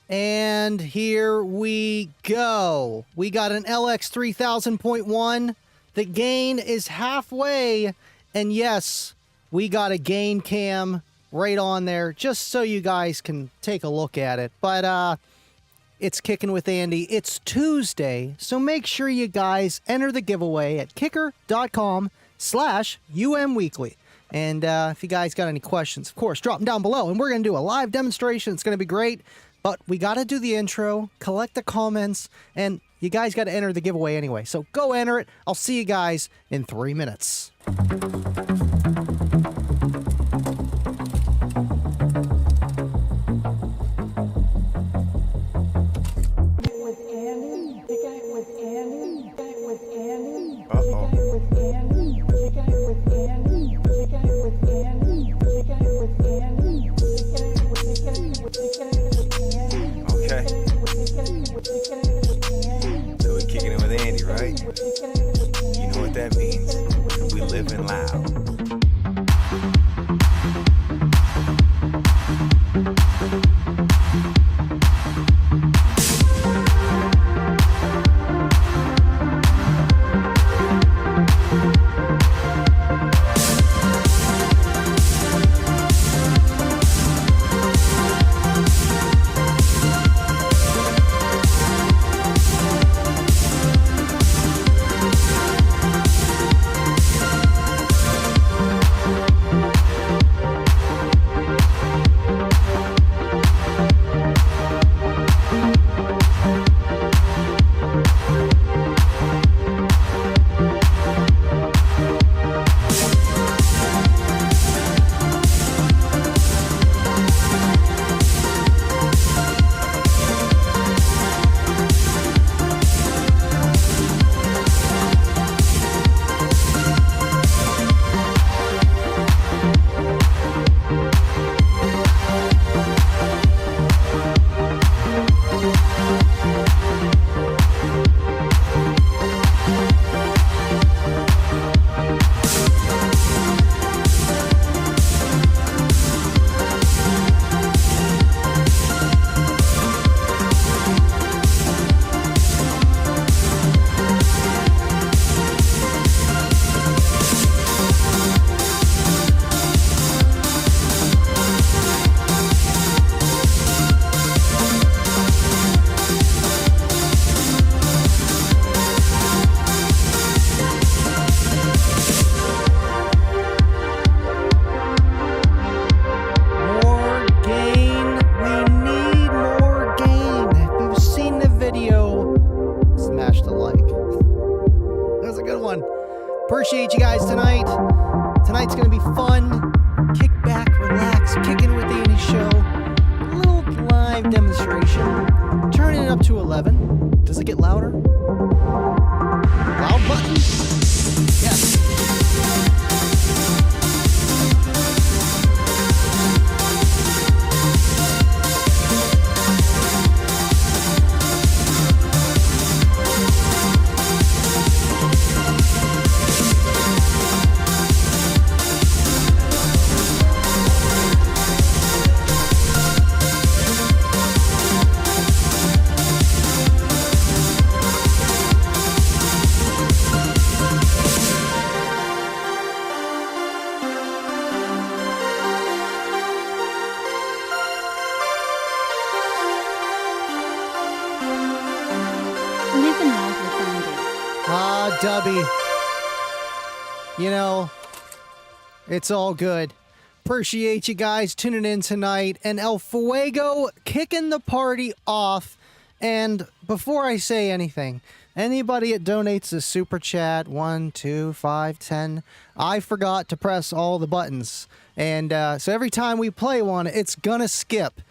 And here we go. We got an LX 3000.1. The gain is halfway. And yes, we got a gain cam right on there just so you guys can take a look at it. But it's Kicking with Andy. It's Tuesday, so make sure you guys enter the giveaway at kicker.com/umweekly. And if you guys got any questions, of course, drop them down below. And we're going to do a live demonstration. It's going to be great. But we got to do the intro, collect the comments, and you guys got to enter the giveaway anyway. So go enter it. I'll see you guys in 3 minutes. So we're kicking it with Andy, right? You know what that means. We living loud. Appreciate you guys tonight. Tonight's going to be fun. Kick back, relax, Kicking with Andy show. A little live demonstration. Turning it up to 11. Does it get louder? Loud button? Yes. Dubby, you know, it's all good. Appreciate you guys tuning in tonight. And El Fuego kicking the party off. And before I say anything, anybody that donates a super chat, 1, 2, 5, 10, I forgot to press all the buttons. And so every time we play one, it's gonna skip.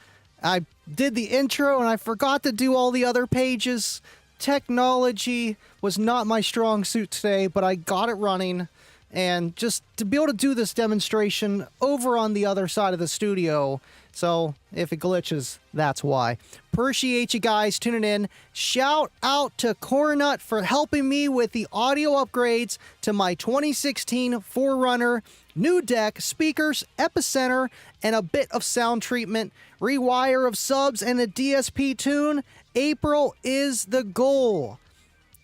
I did the intro and I forgot to do all the other pages. Technology was not my strong suit today, but I got it running. and just to be able to do this demonstration over on the other side of the studio. So if it glitches, that's why. Appreciate you guys tuning in. Shout out to Cornut for helping me with the audio upgrades to my 2016 4Runner, new deck, speakers, epicenter, and a bit of sound treatment, rewire of subs, and a DSP tune. April is the goal.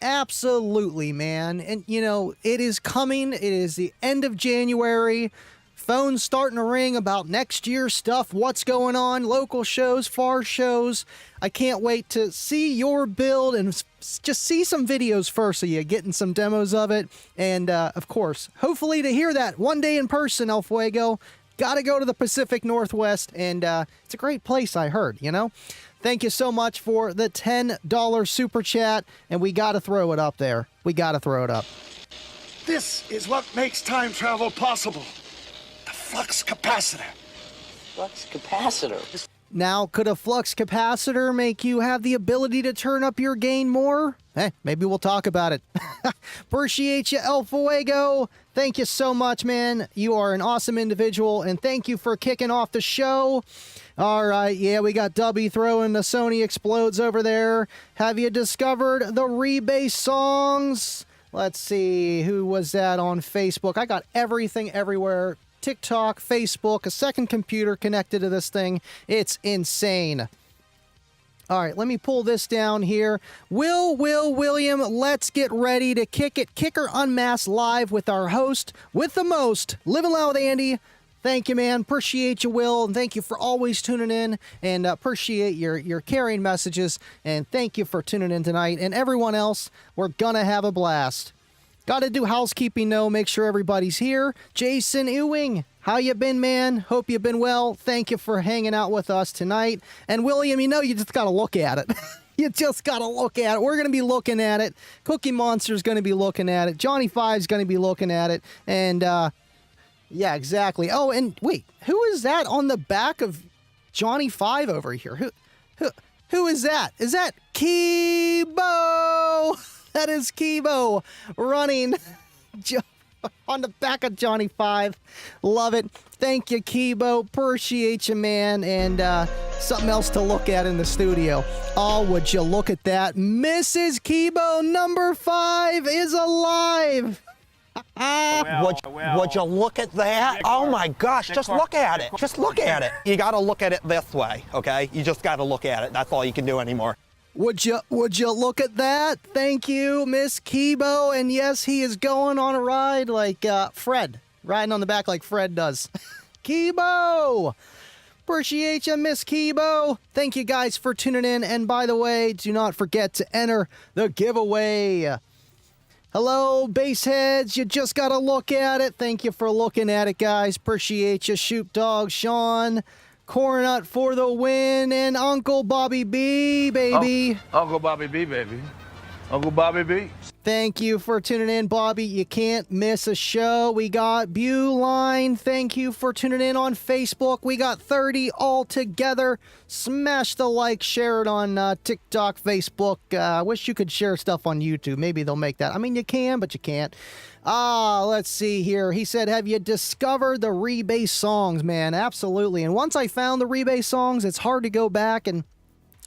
Absolutely, man. And, you know, it is coming. It is the end of January. Phones starting to ring about next year's stuff, what's going on, local shows, far shows. I can't wait to see your build and just see some videos first of you getting some demos of it. And, of course, hopefully to hear that one day in person, El Fuego. Got to go to the Pacific Northwest, and it's a great place, I heard, you know. Thank you so much for the $10 super chat, and we got to throw it up there. We got to throw it up. This is what makes time travel possible. The flux capacitor. Flux capacitor? Now, could a flux capacitor make you have the ability to turn up your gain more? Maybe we'll talk about it. Appreciate you, El Fuego. Thank you so much, man. You are an awesome individual, and thank you for kicking off the show. All right, yeah, we got Dubby throwing the Sony Explodes over there. Have you discovered the rebase songs? Let's see, who was that on Facebook? I got everything everywhere. TikTok, Facebook, a second computer connected to this thing. It's insane. All right, let me pull this down here. William, let's get ready to kick it. Kicker Unmasked live with our host, with the most, Living Loud with Andy. Thank you, man. Appreciate you, Will, and thank you for always tuning in, and appreciate your caring messages, and thank you for tuning in tonight. And everyone else, we're gonna have a blast. Got to do housekeeping, though. Make sure everybody's here. Jason Ewing, how you been, man? Hope you've been well. Thank you for hanging out with us tonight. And William, you know, you just got to look at it. You just got to look at it. We're going to be looking at it. Cookie Monster's going to be looking at it. Johnny Five's going to be looking at it. And, yeah, exactly. Oh, and wait, who is that on the back of Johnny Five over here? Who is that? Is that Kibo? That is Kibo running on the back of Johnny Five. Love it. Thank you, Kibo. Appreciate you, man. And something else to look at in the studio. Oh, would you look at that? Mrs. Kibo number 5 is alive. Would you look at that? Oh my gosh, just look at it. Just look at it. You got to look at it this way, okay? You just got to look at it. That's all you can do anymore. Would you look at that? Thank you, Miss Kibo. And yes, he is going on a ride like Fred, riding on the back like Fred does. Kibo! Appreciate you, Miss Kibo. Thank you guys for tuning in. And by the way, do not forget to enter the giveaway. Hello, baseheads. You just got to look at it. Thank you for looking at it, guys. Appreciate you, Shoot Dog, Sean. Cornut for the win, and Uncle Bobby B, baby. Uncle Bobby B, baby. Uncle Bobby B. Thank you for tuning in, Bobby. You can't miss a show. We got Bewline. Thank you for tuning in on Facebook. We got 30 all together. Smash the like, share it on TikTok, Facebook. Wish you could share stuff on YouTube. Maybe they'll make that. I mean, you can, but you can't. Let's see here. He said, have you discovered the rebase songs, man? Absolutely. And once I found the rebase songs, it's hard to go back, and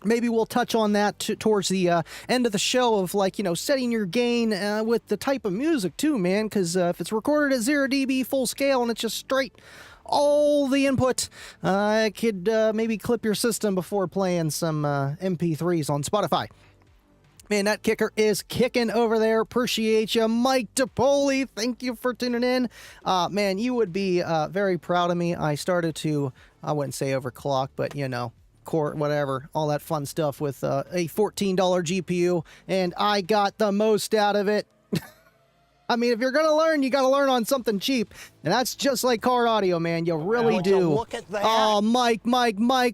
maybe we'll touch on that towards the end of the show of, like, you know, setting your gain with the type of music too, man, because if it's recorded at 0 dB full scale and it's just straight all the input, it could maybe clip your system before playing some MP3s on Spotify. Man, that kicker is kicking over there. Appreciate you. Mike DePoli, thank you for tuning in. Man, you would be very proud of me. I started to, I wouldn't say overclock, but, you know, court, whatever, all that fun stuff with a $14 GPU, and I got the most out of it. I mean, if you're going to learn, you got to learn on something cheap, and that's just like car audio, man. You really do. Look at that. Oh, Mike,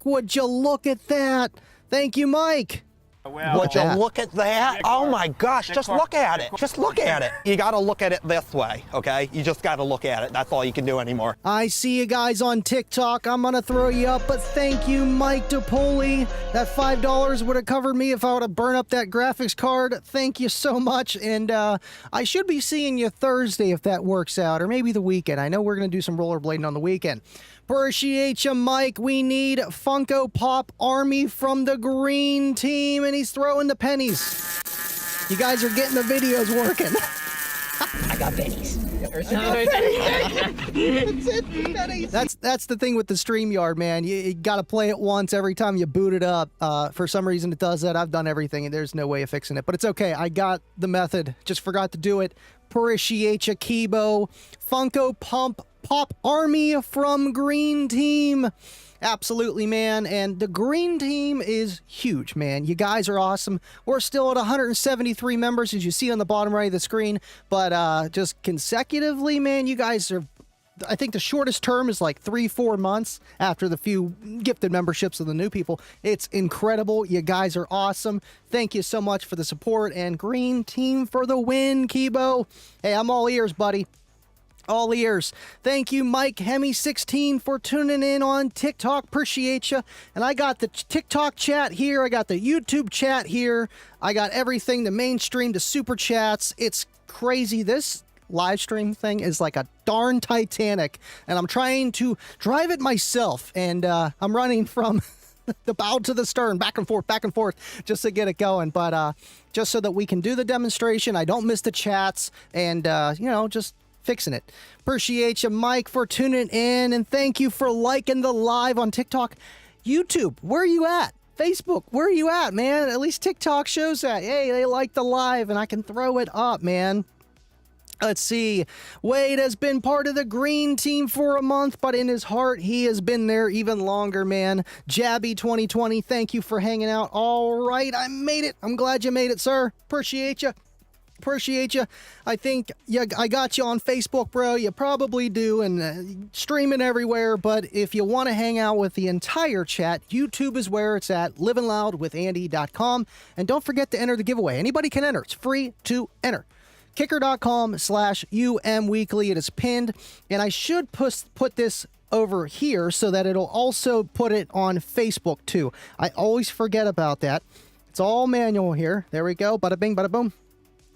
would you look at that? Thank you, Mike. Would you look at that? Oh my gosh, just look at it. Just look at it. You gotta look at it this way, okay? You just gotta look at it. That's all you can do anymore. I see you guys on TikTok. I'm gonna throw you up, but thank you, Mike DePoli. That $5 would have covered me if I would have burned up that graphics card. Thank you so much, and I should be seeing you Thursday if that works out, or maybe the weekend. I know we're gonna do some rollerblading on the weekend. Appreciate you, Mike. We need Funko Pop Army from the green team, and he's throwing the pennies. You guys are getting the videos working. I got pennies. That's the thing with the StreamYard, man. You got to play it once every time you boot it up. For some reason, it does that. I've done everything, and there's no way of fixing it. But it's okay. I got the method. Just forgot to do it. Appreciate you, Kibo. Funko Pop Army from Green Team. Absolutely, man. And the Green Team is huge, man. You guys are awesome. We're still at 173 members, as you see on the bottom right of the screen. But just consecutively, man, you guys are... I think the shortest term is like 3-4 months after the few gifted memberships of the new people. It's incredible. You guys are awesome. Thank you so much for the support. And Green Team for the win, Kibo. Hey, I'm all ears, buddy. All ears. Thank you, Mike Hemi16, for tuning in on TikTok. Appreciate you. And I got the TikTok chat here. I got the YouTube chat here. I got everything, the mainstream, the super chats. It's crazy. This live stream thing is like a darn Titanic, and I'm trying to drive it myself, and I'm running from the bow to the stern, back and forth, just to get it going. But just so that we can do the demonstration, I don't miss the chats, and just fixing it. Appreciate you, Mike, for tuning in, and thank you for liking the live on TikTok. YouTube, where are you at? Facebook, where are you at, man? At least TikTok shows that. Hey, they like the live, and I can throw it up, man. Let's see. Wade has been part of the green team for a month, but in his heart, he has been there even longer, man. Jabby 2020, thank you for hanging out. All right, I made it. I'm glad you made it, sir. Appreciate you. Appreciate you. I think I got you on Facebook, bro. You probably do, and streaming everywhere. But if you want to hang out with the entire chat, YouTube is where it's at, livingloudwithandy.com. And don't forget to enter the giveaway. Anybody can enter. It's free to enter. Kicker.com/UMweekly. It is pinned, and I should put this over here so that it'll also put it on Facebook too. I always forget about that. It's all manual here. There we go. Bada bing, bada boom.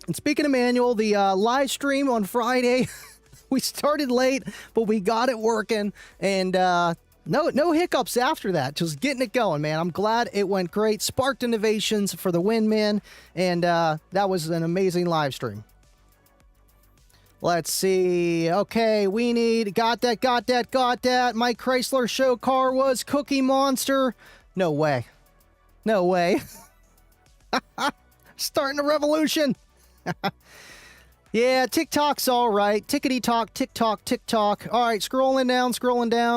And speaking of manual, the live stream on Friday, we started late, but we got it working, and no hiccups after that. Just getting it going, man. I'm glad it went great. Sparked innovations for the win, man, and that was an amazing live stream. Let's see. Okay, we need... Got that. Mike Chrysler show car was Cookie Monster. No way. No way. Starting a revolution. Yeah, TikTok's all right. Tickety-tock, TikTok. All right, scrolling down.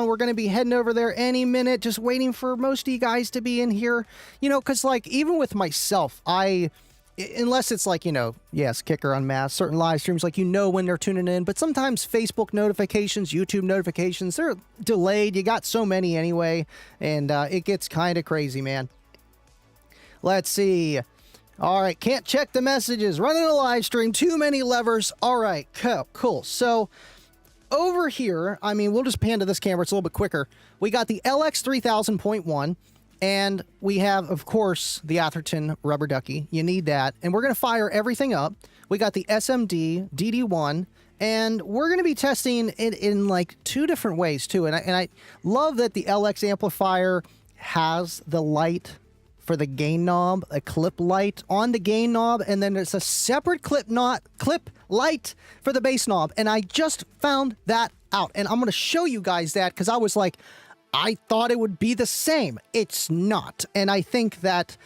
We're going to be heading over there any minute. Just waiting for most of you guys to be in here. Because, even with myself, unless it's yes, Kicker Unmasked, certain live streams, when they're tuning in. But sometimes Facebook notifications, YouTube notifications, they're delayed. You got so many anyway, and it gets kind of crazy, man. Let's see. All right, can't check the messages. Running a live stream, too many levers. All right, cool. So over here, we'll just pan to this camera. It's a little bit quicker. We got the LX 3000.1. And we have, of course, the Atherton rubber ducky. You need that. And we're going to fire everything up. We got the SMD DD1. And we're going to be testing it in 2 different ways, too. And I love that the LX amplifier has the light for the gain knob, a clip light on the gain knob. And then there's a separate clip light for the bass knob. And I just found that out. And I'm going to show you guys that because I was like... I thought it would be the same. It's not. And I think that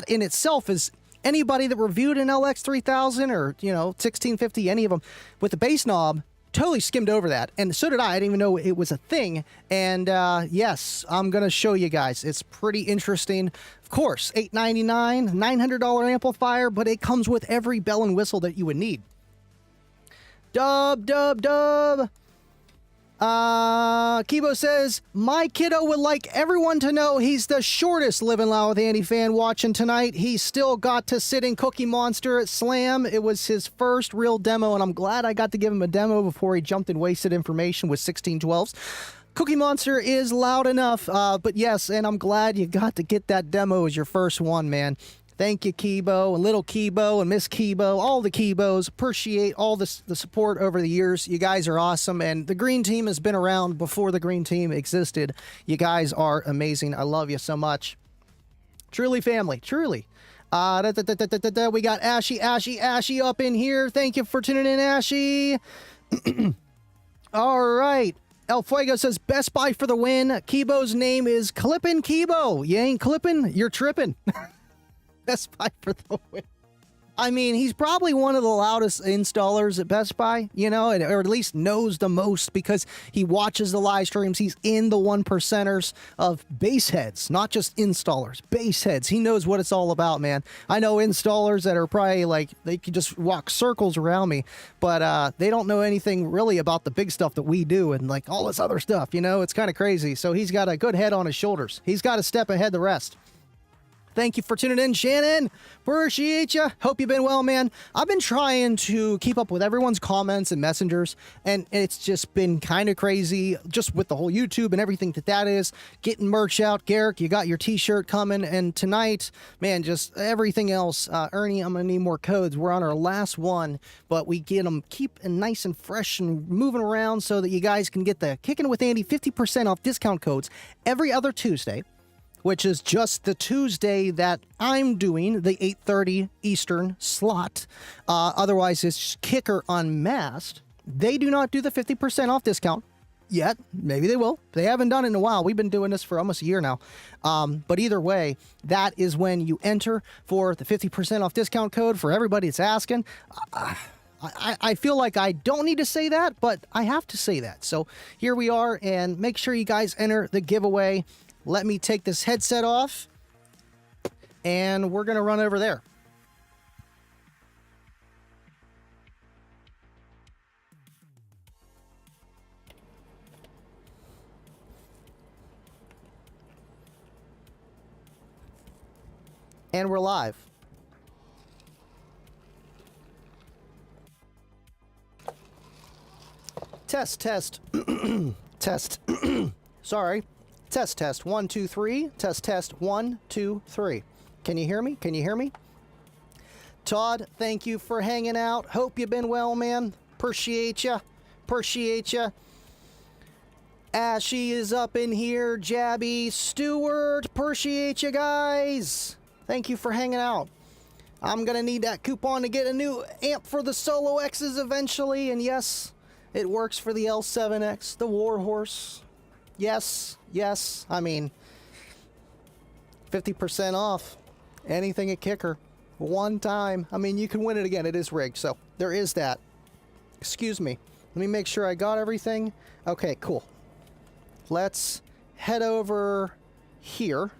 in itself is anybody that reviewed an LX 3000 or, 1650, any of them with the bass knob totally skimmed over that. And so did I. I didn't even know it was a thing. And yes, I'm going to show you guys. It's pretty interesting. Of course, $899, $900 amplifier, but it comes with every bell and whistle that you would need. Dub. Kibo says, my kiddo would like everyone to know he's the shortest Living Loud with Andy fan watching tonight. He still got to sit in Cookie Monster at Slam. It was his first real demo, and I'm glad I got to give him a demo before he jumped and wasted information with 1612s. Cookie Monster is loud enough, but yes, and I'm glad you got to get that demo as your first one, man. Thank you, Kibo, and Little Kibo, and Miss Kibo, all the Kibos. Appreciate all the support over the years. You guys are awesome, and the Green Team has been around before the Green Team existed. You guys are amazing. I love you so much. Truly family, truly. We got Ashy up in here. Thank you for tuning in, Ashy. All right. El Fuego says, Best Buy for the win. Kibo's name is Clippin' Kibo. You ain't clippin', you're trippin'. Best Buy for the win. I mean, he's probably one of the loudest installers at Best Buy, you know, or at least knows the most because he watches the live streams. He's in the 1%ers of bass heads, not just installers, bass heads. He knows what it's all about, man. I know installers that are probably like, they could just walk circles around me, but they don't know anything really about the big stuff that we do and like all this other stuff, you know, it's kind of crazy. So he's got a good head on his shoulders. He's got a step ahead of the rest. Thank you for tuning in, Shannon. Appreciate you. Hope you've been well, man. I've been trying to keep up with everyone's comments and messengers, and it's just been kind of crazy just with the whole YouTube and everything that is. Getting merch out. Garrick, you got your t-shirt coming, and tonight, man, just everything else. Ernie, I'm going to need more codes. We're on our last one, but we get them keep nice and fresh and moving around so that you guys can get the Kickin' with Andy 50% off discount codes every other Tuesday, which is just the Tuesday that I'm doing, the 8:30 Eastern slot. Otherwise, it's Kicker Unmasked. They do not do the 50% off discount yet. Maybe they will. They haven't done it in a while. We've been doing this for almost a year now. But either way, that is when you enter for the 50% off discount code for everybody that's asking. I feel like I don't need to say that, but I have to say that. So here we are, and make sure you guys enter the giveaway. Let me take this headset off, and we're going to run over there. And we're live. Test. Test. Sorry. Test. 1, 2, 3. Test. 1, 2, 3. Can you hear me? Can you hear me? Todd, thank you for hanging out. Hope you've been well, man. Appreciate ya. Ashy is up in here. Jabby, Stewart, appreciate you guys. Thank you for hanging out. I'm gonna need that coupon to get a new amp for the Solo X's eventually, and yes, it works for the L7X, the Warhorse. Yes, I mean, 50% off anything at Kicker. One time. I mean, you can win it again. It is rigged, so there is that. Excuse me. Let me make sure I got everything. Okay, cool. Let's head over here.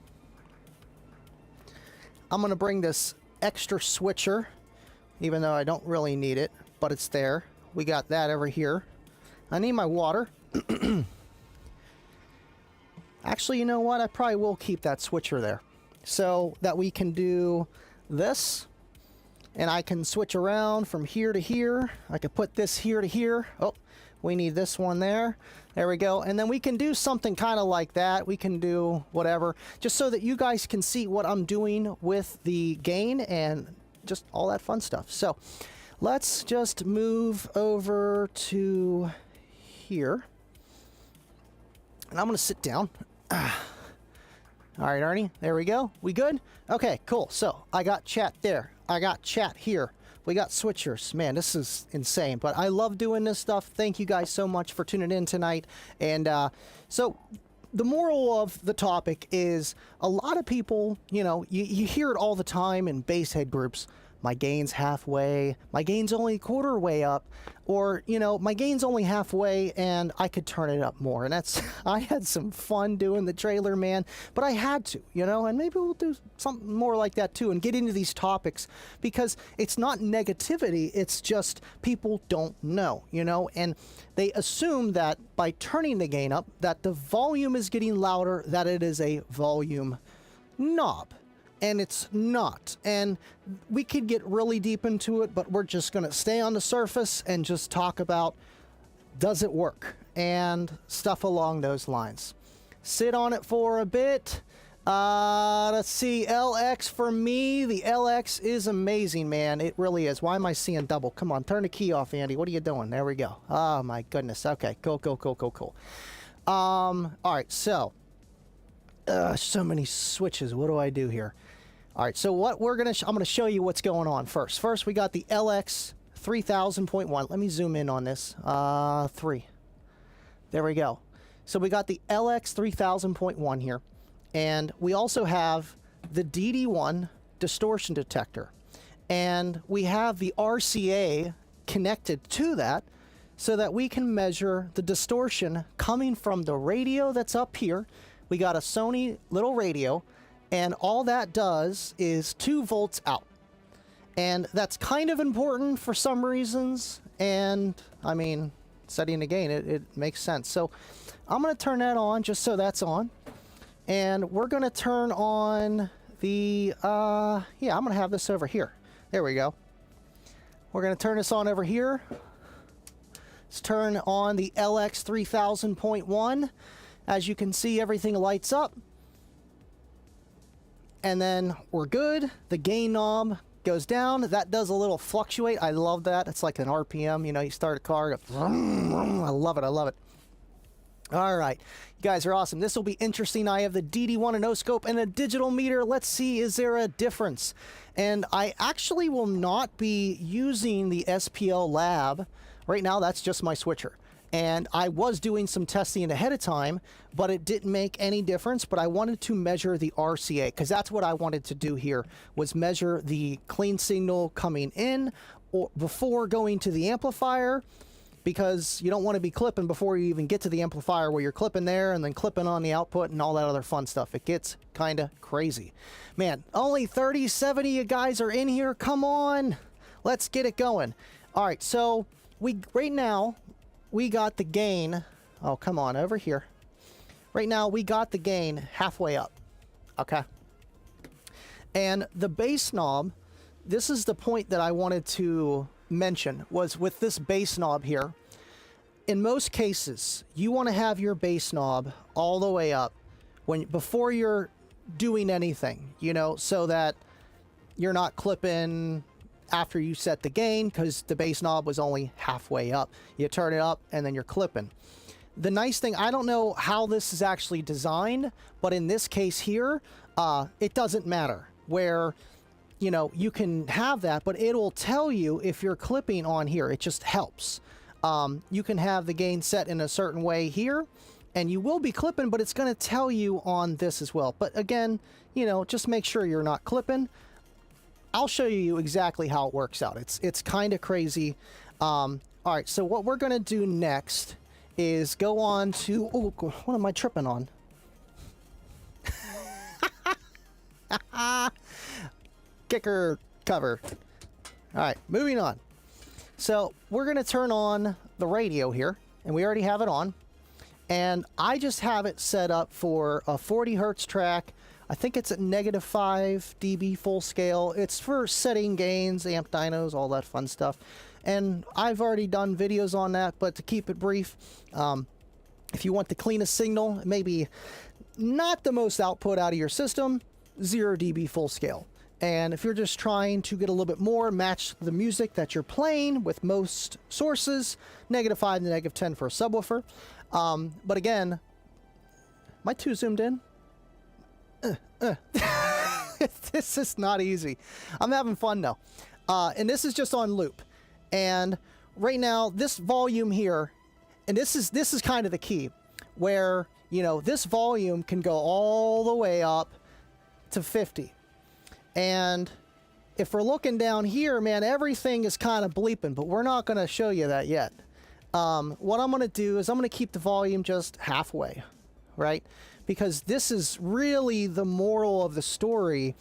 I'm going to bring this extra switcher, even though I don't really need it, but it's there. We got that over here. I need my water. Actually, you know what? I probably will keep that switcher there so that we can do this, and I can switch around from here to here. I could put this here to here. Oh, we need this one there. There we go. And then we can do something kind of like that. We can do whatever, just so that you guys can see what I'm doing with the gain and just all that fun stuff. So let's just move over to here. And I'm going to sit down. All right, Ernie, there we go. We good? Okay, cool. So I got chat there. I got chat here. We got switchers. Man, this is insane, but I love doing this stuff. Thank you guys so much for tuning in tonight. And so the moral of the topic is a lot of people, you know, you hear it all the time in bass head groups, my gain's halfway, my gain's only a quarter way up, or, you know, my gain's only halfway and I could turn it up more. And that's, I had some fun doing the trailer, man, but I had to, you know, and maybe we'll do something more like that too and get into these topics, because it's not negativity, it's just people don't know, you know, and they assume that by turning the gain up, that the volume is getting louder, that it is a volume knob. And it's not. And we could get really deep into it, but we're just going to stay on the surface and just talk about, does it work? And stuff along those lines. Sit on it for a bit. Let's see, LX for me. The LX is amazing, man. It really is. Why am I seeing double? Come on, turn the key off, Andy. What are you doing? There we go. Oh, my goodness. Okay, cool. All right, so many switches. What do I do here? All right, so what we're gonna, I'm gonna show you what's going on first. First, we got the LX 3000.1. Let me zoom in on this. 3. There we go. So we got the LX 3000.1 here, and we also have the DD1 distortion detector, and we have the RCA connected to that, so that we can measure the distortion coming from the radio that's up here. We got a Sony little radio, and all that does is 2 volts out. And that's kind of important for some reasons, and I mean, setting the gain, it makes sense. So I'm going to turn that on just so that's on. And we're going to turn on the, I'm going to have this over here. There we go. We're going to turn this on over here. Let's turn on the LX 3000.1. As you can see, everything lights up. And then we're good. The gain knob goes down. That does a little fluctuate. I love that. It's like an RPM. You know, you start a car. I love it. I love it. All right. You guys are awesome. This will be interesting. I have the DD1 anoscope and a digital meter. Let's see, is there a difference? And I actually will not be using the SPL lab. Right now, that's just my switcher. And I was doing some testing ahead of time, but it didn't make any difference. But I wanted to measure the RCA, because that's what I wanted to do here, was measure the clean signal coming in or before going to the amplifier, because you don't want to be clipping before you even get to the amplifier, where you're clipping there and then clipping on the output and all that other fun stuff. It gets kind of crazy. Man, only 37 of you guys are in here. Come on, let's get it going. All right, so right now we got the gain. Oh, come on, over here. Right now we got the gain halfway up. Okay. And the bass knob, this is the point that I wanted to mention, was with this bass knob here. In most cases, you want to have your bass knob all the way up before you're doing anything, you know, so that you're not clipping after you set the gain, because the bass knob was only halfway up. You turn it up and then you're clipping. The nice thing, I don't know how this is actually designed, but in this case here, it doesn't matter where, you know, you can have that, but it'll tell you if you're clipping on here. It just helps. You can have the gain set in a certain way here, and you will be clipping, but it's going to tell you on this as well. But again, you know, just make sure you're not clipping. I'll show you exactly how it works out. It's kind of crazy. All right, so what we're going to do next is go on to, oh, what am I tripping on? Kicker cover. All right, moving on. So we're going to turn on the radio here, and we already have it on. And I just have it set up for a 40 hertz track. I think it's at -5 dB full scale. It's for setting gains, amp dynos, all that fun stuff. And I've already done videos on that, but to keep it brief, if you want the cleanest signal, maybe not the most output out of your system, 0 dB full scale. And if you're just trying to get a little bit more, match the music that you're playing with most sources, -5 to -10 for a subwoofer. But again, am I too zoomed in? This is not easy. I'm having fun though. And this is just on loop. And right now, this volume here, and this is kind of the key, where, you know, this volume can go all the way up to 50. And if we're looking down here, man, everything is kind of bleeping, but we're not going to show you that yet. What I'm going to do is I'm going to keep the volume just halfway, right? Because this is really the moral of the story,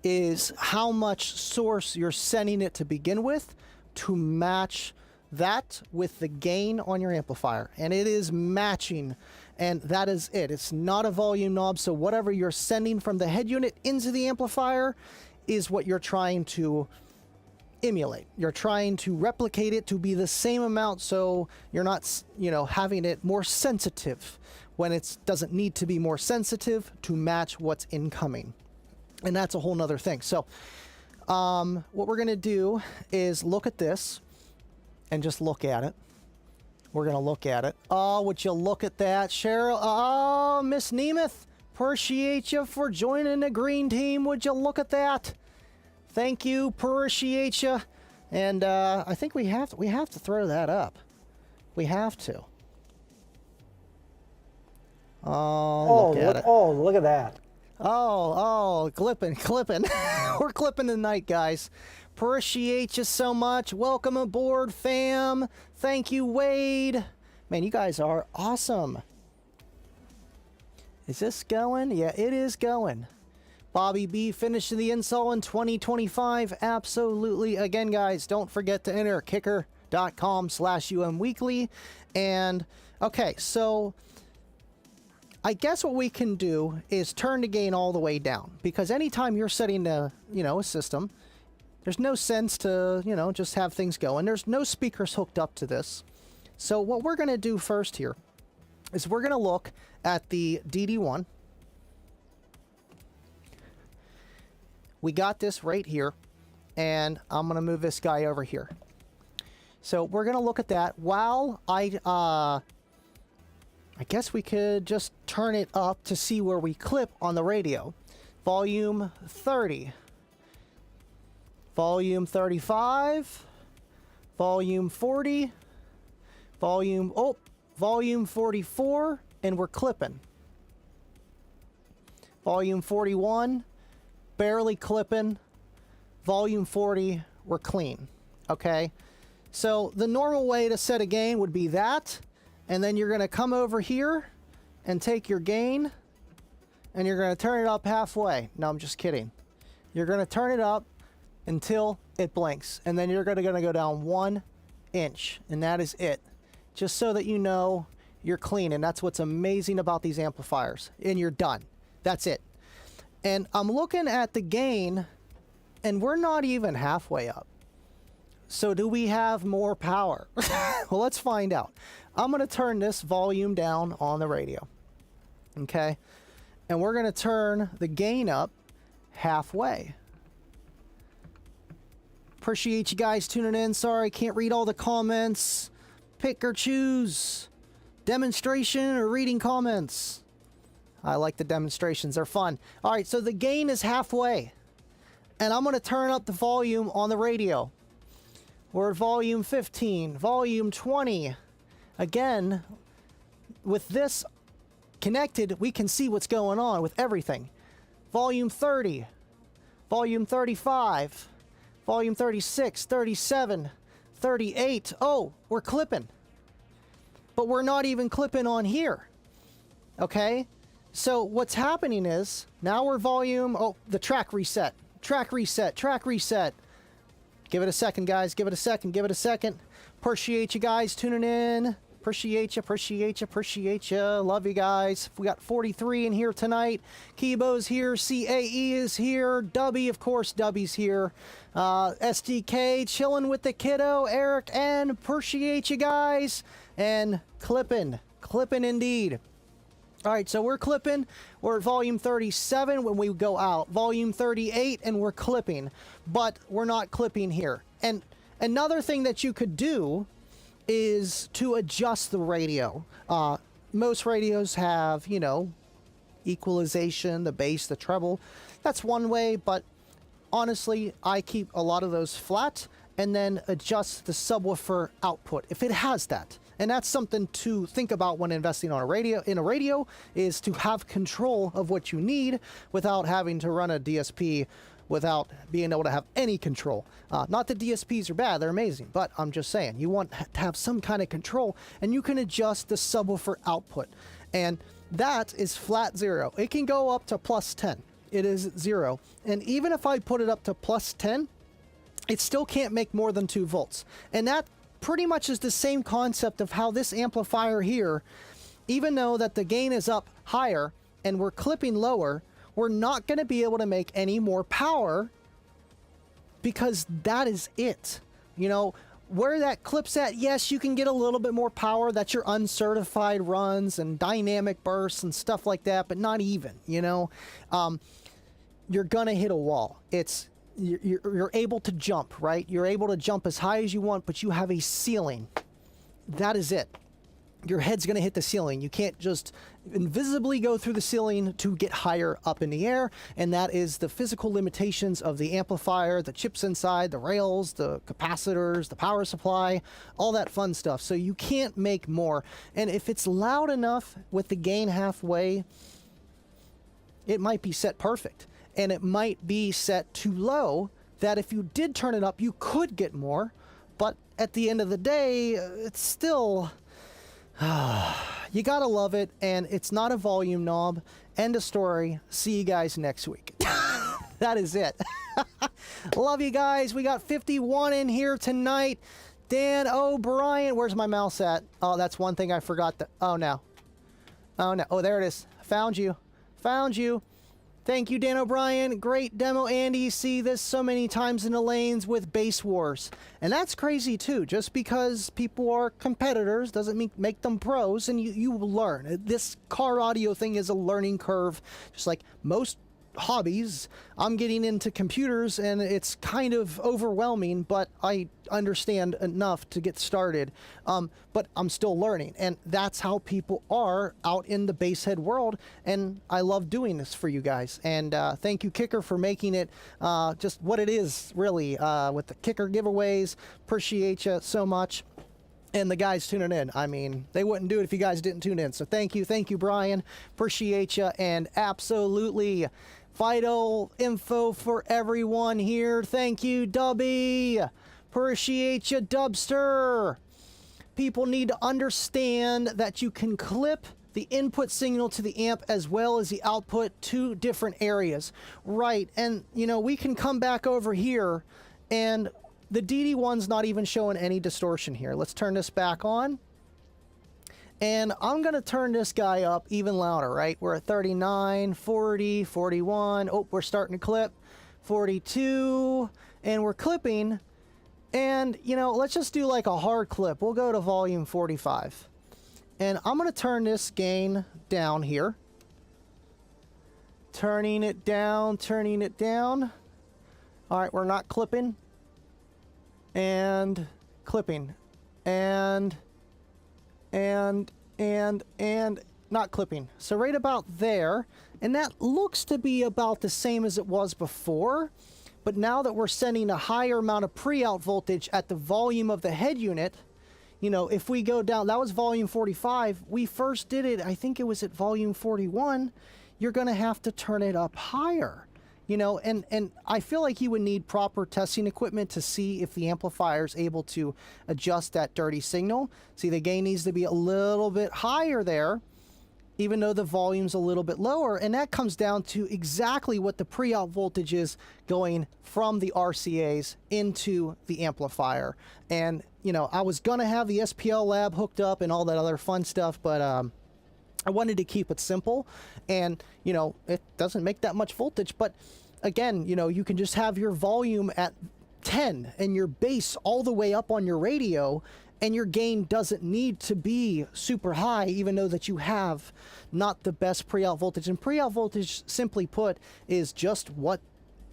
is how much source you're sending it to begin with to match that with the gain on your amplifier. And it is matching, and that is it. It's not a volume knob, so whatever you're sending from the head unit into the amplifier is what you're trying to emulate. You're trying to replicate it to be the same amount, so you're not, you know, having it more sensitive when it doesn't need to be more sensitive to match what's incoming. And that's a whole nother thing. So what we're going to do is look at this and just look at it. We're going to look at it. Oh, would you look at that, Cheryl? Oh, Miss Nemeth, appreciate you for joining the green team. Would you look at that? Thank you, appreciate you. And I think we have to throw that up. We have to. Oh, look at it. Oh, look at that. Oh, clipping. We're clipping tonight, guys. Appreciate you so much. Welcome aboard, fam. Thank you, Wade. Man, you guys are awesome. Is this going? Yeah, it is going. Bobby B finishing the install in 2025. Absolutely. Again, guys, don't forget to enter kicker.com/umweekly. And, okay, so I guess what we can do is turn the gain all the way down, because anytime you're setting a system, there's no sense to, just have things go. And there's no speakers hooked up to this. So what we're going to do first here is we're going to look at the DD1. We got this right here, and I'm going to move this guy over here. So we're going to look at that while I guess we could just turn it up to see where we clip on the radio. Volume 30. Volume 35. Volume 40. Volume 44, and we're clipping. Volume 41, barely clipping. Volume 40, we're clean. Okay? So the normal way to set a gain would be that. And then you're going to come over here and take your gain, and you're going to turn it up halfway. No, I'm just kidding. You're going to turn it up until it blinks, and then you're going to go down 1 inch, and that is it. Just so that you know you're clean, and that's what's amazing about these amplifiers. And you're done. That's it. And I'm looking at the gain, and we're not even halfway up. So do we have more power? Well, let's find out. I'm going to turn this volume down on the radio. Okay? And we're going to turn the gain up halfway. Appreciate you guys tuning in. Sorry, can't read all the comments. Pick or choose. Demonstration or reading comments. I like the demonstrations. They're fun. All right, so the gain is halfway. And I'm going to turn up the volume on the radio. We're at volume 15, volume 20. Again, with this connected, we can see what's going on with everything. Volume 30, volume 35, volume 36, 37, 38. Oh, we're clipping. But we're not even clipping on here. Okay? So what's happening is, now we're volume, the track reset. Track reset, track reset. Give it a second, guys. Give it a second. Give it a second. Appreciate you guys tuning in. Appreciate you. Appreciate you. Appreciate you. Love you guys. We got 43 in here tonight. Kibo's here. CAE is here. Dubby, of course, Dubby's here. SDK chilling with the kiddo. Eric, and appreciate you guys. And clipping. Clipping indeed. All right, so we're clipping. We're at volume 37 when we go out. Volume 38, and we're clipping. But we're not clipping here. And another thing that you could do is to adjust the radio. Most radios have, equalization, the bass, the treble. That's one way, but honestly, I keep a lot of those flat and then adjust the subwoofer output if it has that. And that's something to think about when investing on a radio, is to have control of what you need without having to run a DSP without being able to have any control. Not that DSPs are bad, they're amazing, but I'm just saying, you want to have some kind of control, and you can adjust the subwoofer output. And that is flat 0. It can go up to plus 10. It is 0. And even if I put it up to plus 10, it still can't make more than 2 volts. And that pretty much is the same concept of how this amplifier here, even though that the gain is up higher and we're clipping lower, we're not going to be able to make any more power because that is it. You know, where that clips at, yes, you can get a little bit more power. That's your uncertified runs and dynamic bursts and stuff like that, but not even, you know. You're going to hit a wall. You're able to jump, right? You're able to jump as high as you want, but you have a ceiling. That is it. Your head's going to hit the ceiling. You can't just invisibly go through the ceiling to get higher up in the air, and that is the physical limitations of the amplifier, the chips inside, the rails, the capacitors, the power supply, all that fun stuff. So you can't make more. And if it's loud enough with the gain halfway, it might be set perfect. And it might be set too low that if you did turn it up, you could get more. But at the end of the day, it's still... you gotta love it, and it's not a volume knob. End of story. See you guys next week. That is it. Love you guys. We got 51 in here tonight. Dan O'Brien. Where's my mouse at? Oh, that's one thing I forgot. Oh, no. Oh, no. Oh, there it is. Found you. Found you. Thank you, Dan O'Brien. Great demo, Andy. See this so many times in the lanes with Bass Wars. And that's crazy, too. Just because people are competitors doesn't make them pros, and you learn. This car audio thing is a learning curve, just like most hobbies. I'm getting into computers, and it's kind of overwhelming, but I understand enough to get started. But I'm still learning, and that's how people are out in the basshead world, and I love doing this for you guys. And thank you, Kicker, for making it just what it is, really, with the Kicker giveaways. Appreciate you so much. And the guys tuning in. I mean, they wouldn't do it if you guys didn't tune in. So thank you, Brian. Appreciate you, and absolutely vital info for everyone here. Thank you, Dubby. Appreciate you, Dubster. People need to understand that you can clip the input signal to the amp as well as the output to different areas. Right, and you know, we can come back over here, and the DD1's not even showing any distortion here. Let's turn this back on. And I'm going to turn this guy up even louder, right? We're at 39, 40, 41. Oh, we're starting to clip. 42. And we're clipping. And, you know, let's just do like a hard clip. We'll go to volume 45. And I'm going to turn this gain down here. Turning it down, turning it down. All right, we're not clipping. And clipping. And not clipping. So right about there, and that looks to be about the same as it was before, but now that we're sending a higher amount of pre-out voltage at the volume of the head unit, you know, if we go down, that was volume 45, we first did it, I think it was at volume 41, you're going to have to turn it up higher. You know, and I feel like you would need proper testing equipment to see if the amplifier is able to adjust that dirty signal. See, the gain needs to be a little bit higher there, even though the volume's a little bit lower. And that comes down to exactly what the pre-out voltage is going from the RCAs into the amplifier. And, you know, I was going to have the SPL lab hooked up and all that other fun stuff, but I wanted to keep it simple, and you know, it doesn't make that much voltage, but again, you know, you can just have your volume at 10 and your bass all the way up on your radio, and your gain doesn't need to be super high, even though that you have not the best pre-out voltage. And pre-out voltage, simply put, is just what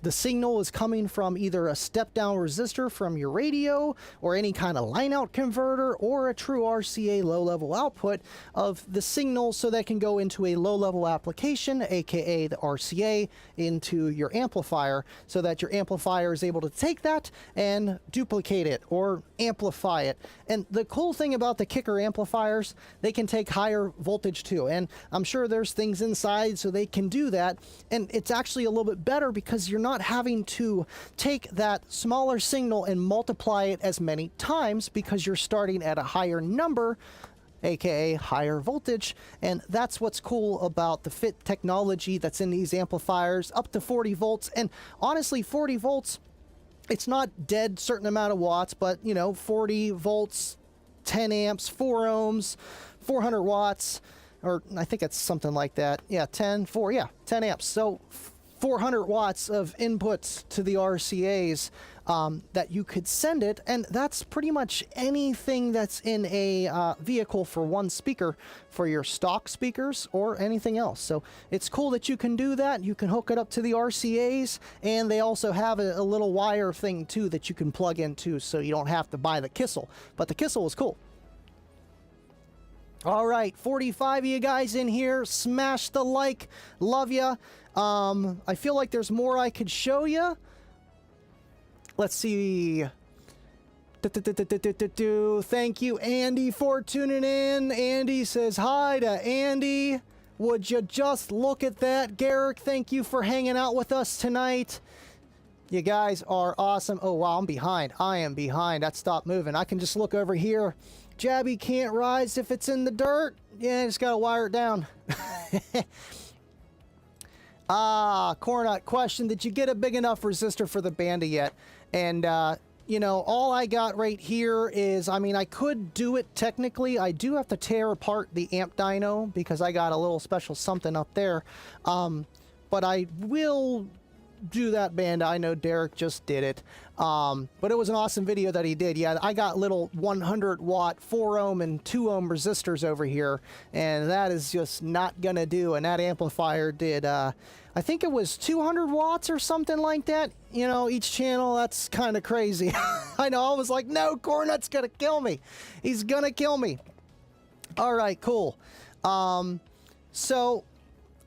the signal is coming from, either a step-down resistor from your radio or any kind of line-out converter or a true RCA low-level output of the signal, so that can go into a low-level application, aka the RCA, into your amplifier, so that your amplifier is able to take that and duplicate it or amplify it. And the cool thing about the Kicker amplifiers, they can take higher voltage too, and I'm sure there's things inside so they can do that, and it's actually a little bit better because you're not not having to take that smaller signal and multiply it as many times because you're starting at a higher number, aka higher voltage. And that's what's cool about the fit technology that's in these amplifiers, up to 40 volts. And honestly, 40 volts, it's not dead certain amount of watts, but you know, 40 volts, 10 amps, 4 ohms, 400 watts, or I think it's something like that. Yeah, 10 amps. So 400 watts of inputs to the RCAs that you could send it, and that's pretty much anything that's in a vehicle for one speaker for your stock speakers or anything else. So it's cool that you can do that. You can hook it up to the RCAs, and they also have a little wire thing too that you can plug into, so you don't have to buy the Kissel. But the Kissel is cool. All right, 45 of you guys in here, smash the like, love ya. I feel like there's more I could show you. Let's see. Thank you, Andy, for tuning in. Andy says hi to Andy. Would you just look at that? Garrick, thank you for hanging out with us tonight. You guys are awesome. Oh, wow, I'm behind. I am behind. That stopped moving. I can just look over here. Jabby can't rise if it's in the dirt. Yeah, just gotta wire it down. Cornut question, did you get a big enough resistor for the Banda yet? And, you know, all I got right here is, I mean, I could do it technically. I do have to tear apart the amp dyno because I got a little special something up there. But I will do that Banda. I know Derek just did it. But it was an awesome video that he did. Yeah, I got little 100 watt, 4 ohm and 2 ohm resistors over here, and that is just not gonna do. And that amplifier did, I think it was 200 watts or something like that. You know, each channel, that's kind of crazy. I know, I was like, no, Cornut's gonna kill me. He's gonna kill me. All right, cool. So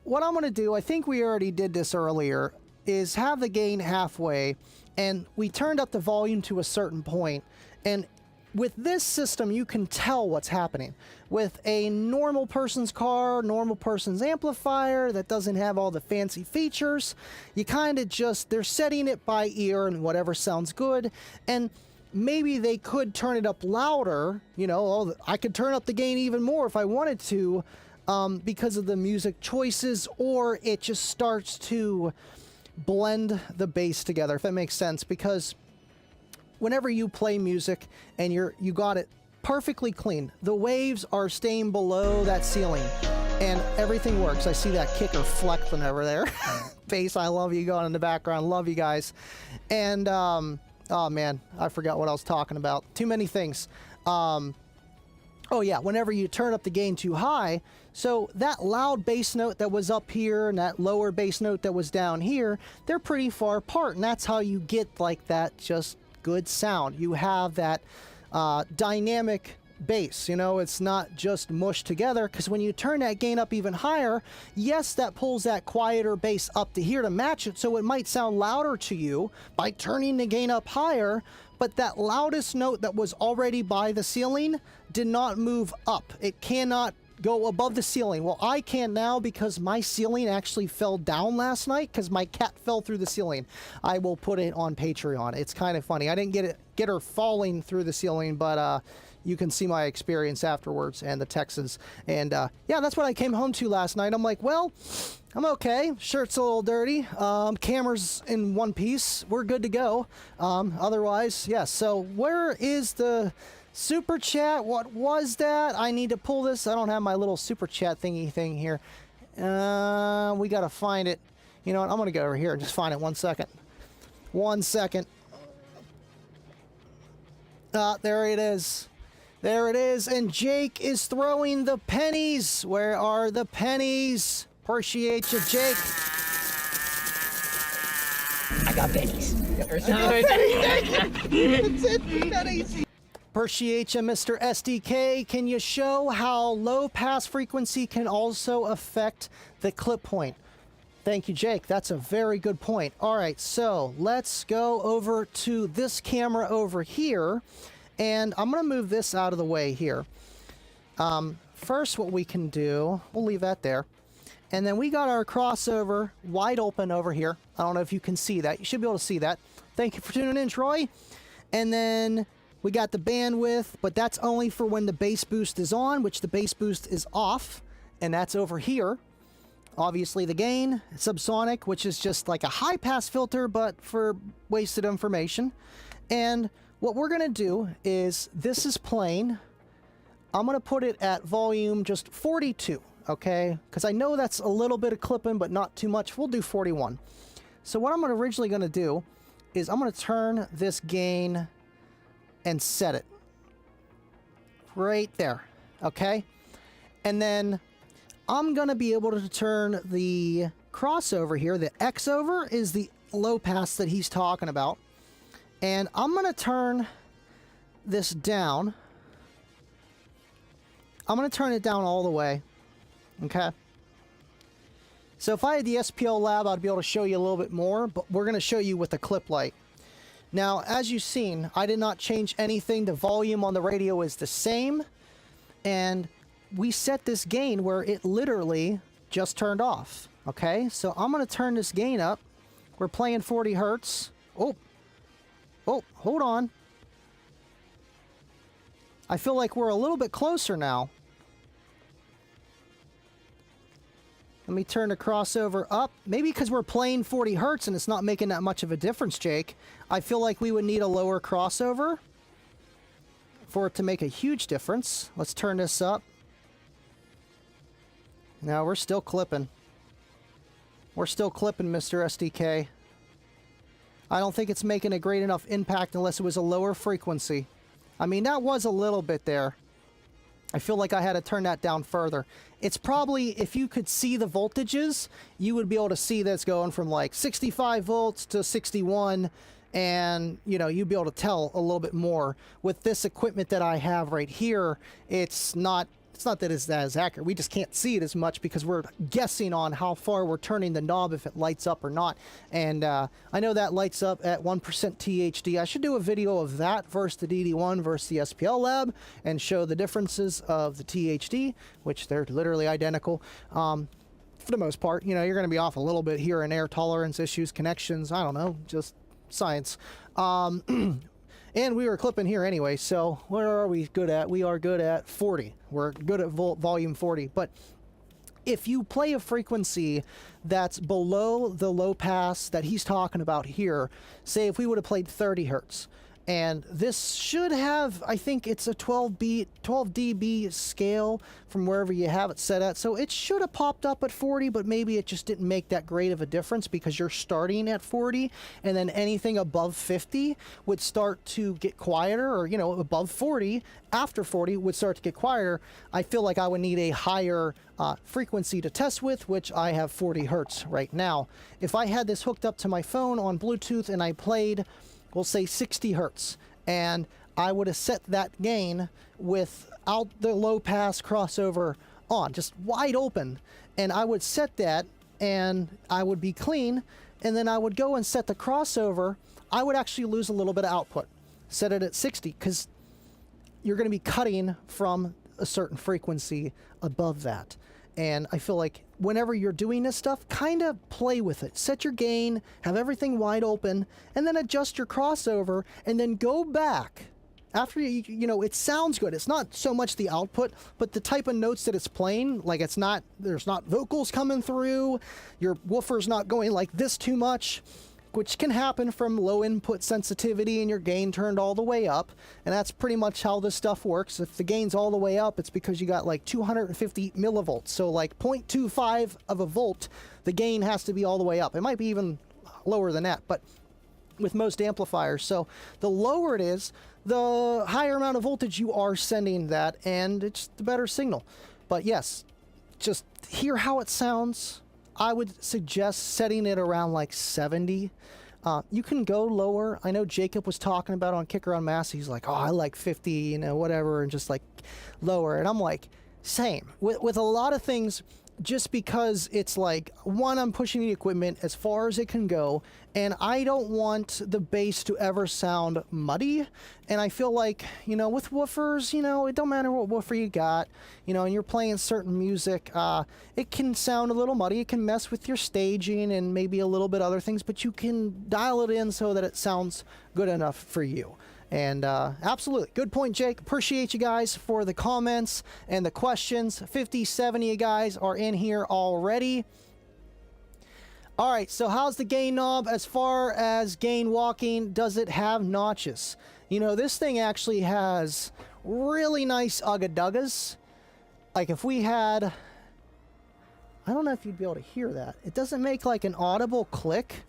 what I'm gonna do, I think we already did this earlier, is have the gain halfway, and we turned up the volume to a certain point. And with this system, you can tell what's happening. With a normal person's car, normal person's amplifier that doesn't have all the fancy features, you kind of just, they're setting it by ear and whatever sounds good. And maybe they could turn it up louder, you know, I could turn up the gain even more if I wanted to, because of the music choices, or it just starts to blend the bass together, if that makes sense. Because whenever you play music and you got it perfectly clean, the waves are staying below that ceiling and everything works. I see that kicker flexing over there. Bass, I love you going in the background. Love you guys. And oh man, I forgot what I was talking about. Too many things. Oh yeah, whenever you turn up the gain too high, so that loud bass note that was up here and that lower bass note that was down here, they're pretty far apart, and that's how you get like that just good sound. You have that dynamic bass, you know, it's not just mushed together, because when you turn that gain up even higher, yes, that pulls that quieter bass up to here to match it, so it might sound louder to you by turning the gain up higher, but that loudest note that was already by the ceiling did not move up. It cannot go above the ceiling. Well, I can now because my ceiling actually fell down last night because my cat fell through the ceiling. I will put it on Patreon. It's kind of funny. I didn't get her falling through the ceiling, but you can see my experience afterwards and the Texans. And yeah, that's what I came home to last night. I'm like, well, I'm okay. Shirt's a little dirty. Camera's in one piece. We're good to go. Otherwise, yes. Yeah. So where is the super chat? What was that? I need to pull this. I don't have my little super chat thingy thing here. We got to find it. You know what? I'm going to go over here and just find it. 1 second. 1 second. There it is. There it is. And Jake is throwing the pennies. Where are the pennies? Appreciate you, Jake. I got pennies. Appreciate you, Mr. SDK. Can you show how low pass frequency can also affect the clip point? Thank you, Jake. That's a very good point. All right, so let's go over to this camera over here, and I'm going to move this out of the way here. First, what we can do, we'll leave that there. And then we got our crossover wide open over here. I don't know if you can see that. You should be able to see that. Thank you for tuning in, Troy. And then we got the bandwidth, but that's only for when the bass boost is on, which the bass boost is off, and that's over here. Obviously the gain, subsonic, which is just like a high pass filter, but for wasted information. And what we're gonna do is, this is playing. I'm gonna put it at volume just 42, okay? Because I know that's a little bit of clipping, but not too much. We'll do 41. So what I'm originally gonna do is I'm gonna turn this gain and set it right there, okay? And then I'm gonna be able to turn the crossover here. The X over is the low pass that he's talking about. And I'm gonna turn this down. I'm gonna turn it down all the way, okay? So if I had the SPL lab, I'd be able to show you a little bit more, but we're gonna show you with the clip light. Now, as you've seen, I did not change anything. The volume on the radio is the same, and we set this gain where it literally just turned off, okay? So I'm gonna turn this gain up. We're playing 40 hertz. Oh, hold on. I feel like we're a little bit closer now. Let me turn the crossover up. Maybe because we're playing 40 hertz and it's not making that much of a difference, Jake. I feel like we would need a lower crossover for it to make a huge difference. Let's turn this up. Now we're still clipping. We're still clipping, Mr. SDK. I don't think it's making a great enough impact unless it was a lower frequency. I mean, that was a little bit there. I feel like I had to turn that down further. It's probably, if you could see the voltages, you would be able to see that it's going from like 65 volts to 61, and you know, you'd be able to tell a little bit more. With this equipment that I have right here, it's not that it's as accurate. We just can't see it as much because we're guessing on how far we're turning the knob, if it lights up or not. And I know that lights up at 1% THD. I should do a video of that versus the DD1 versus the SPL lab and show the differences of the THD, which they're literally identical. For the most part, you know, you're going to be off a little bit here and there, tolerance issues, connections, I don't know, just science. And we were clipping here anyway, so where are we good at? We are good at 40. We're good at volume 40. But if you play a frequency that's below the low pass that he's talking about here, say if we would have played 30 hertz, and this should have, I think it's a 12 dB scale from wherever you have it set at. So it should have popped up at 40, but maybe it just didn't make that great of a difference because you're starting at 40, and then anything above 50 would start to get quieter, or, you know, above 40, after 40 would start to get quieter. I feel like I would need a higher frequency to test with, which I have 40 hertz right now. If I had this hooked up to my phone on Bluetooth and I played, we'll say 60 hertz, and I would have set that gain without the low pass crossover on, just wide open, and I would set that and I would be clean, and then I would go and set the crossover. I would actually lose a little bit of output. Set it at 60 because you're going to be cutting from a certain frequency above that. And I feel like whenever you're doing this stuff, kind of play with it. Set your gain, have everything wide open, and then adjust your crossover, and then go back. After you know, it sounds good. It's not so much the output, but the type of notes that it's playing. Like, there's not vocals coming through. Your woofer's not going like this too much, which can happen from low input sensitivity and your gain turned all the way up. And that's pretty much how this stuff works. If the gain's all the way up, it's because you got like 250 millivolts. So like 0.25 of a volt, the gain has to be all the way up. It might be even lower than that, but with most amplifiers. So the lower it is, the higher amount of voltage you are sending that, and it's the better signal. But yes, just hear how it sounds. I would suggest setting it around like 70. You can go lower. I know Jacob was talking about on Kicker on Mass. He's like, oh, I like 50, you know, whatever, and just like lower. And I'm like, same. With a lot of things, just because it's like, one, I'm pushing the equipment as far as it can go, and I don't want the bass to ever sound muddy. And I feel like, you know, with woofers, you know, it don't matter what woofer you got, you know, and you're playing certain music, it can sound a little muddy. It can mess with your staging and maybe a little bit other things, but you can dial it in so that it sounds good enough for you. And absolutely, good point, Jake. Appreciate you guys for the comments and the questions. 57 of you guys are in here already. All right, so how's the gain knob as far as gain walking? Does it have notches? You know, this thing actually has really nice ugga-duggas. Like if we had, I don't know if you'd be able to hear that. It doesn't make like an audible click.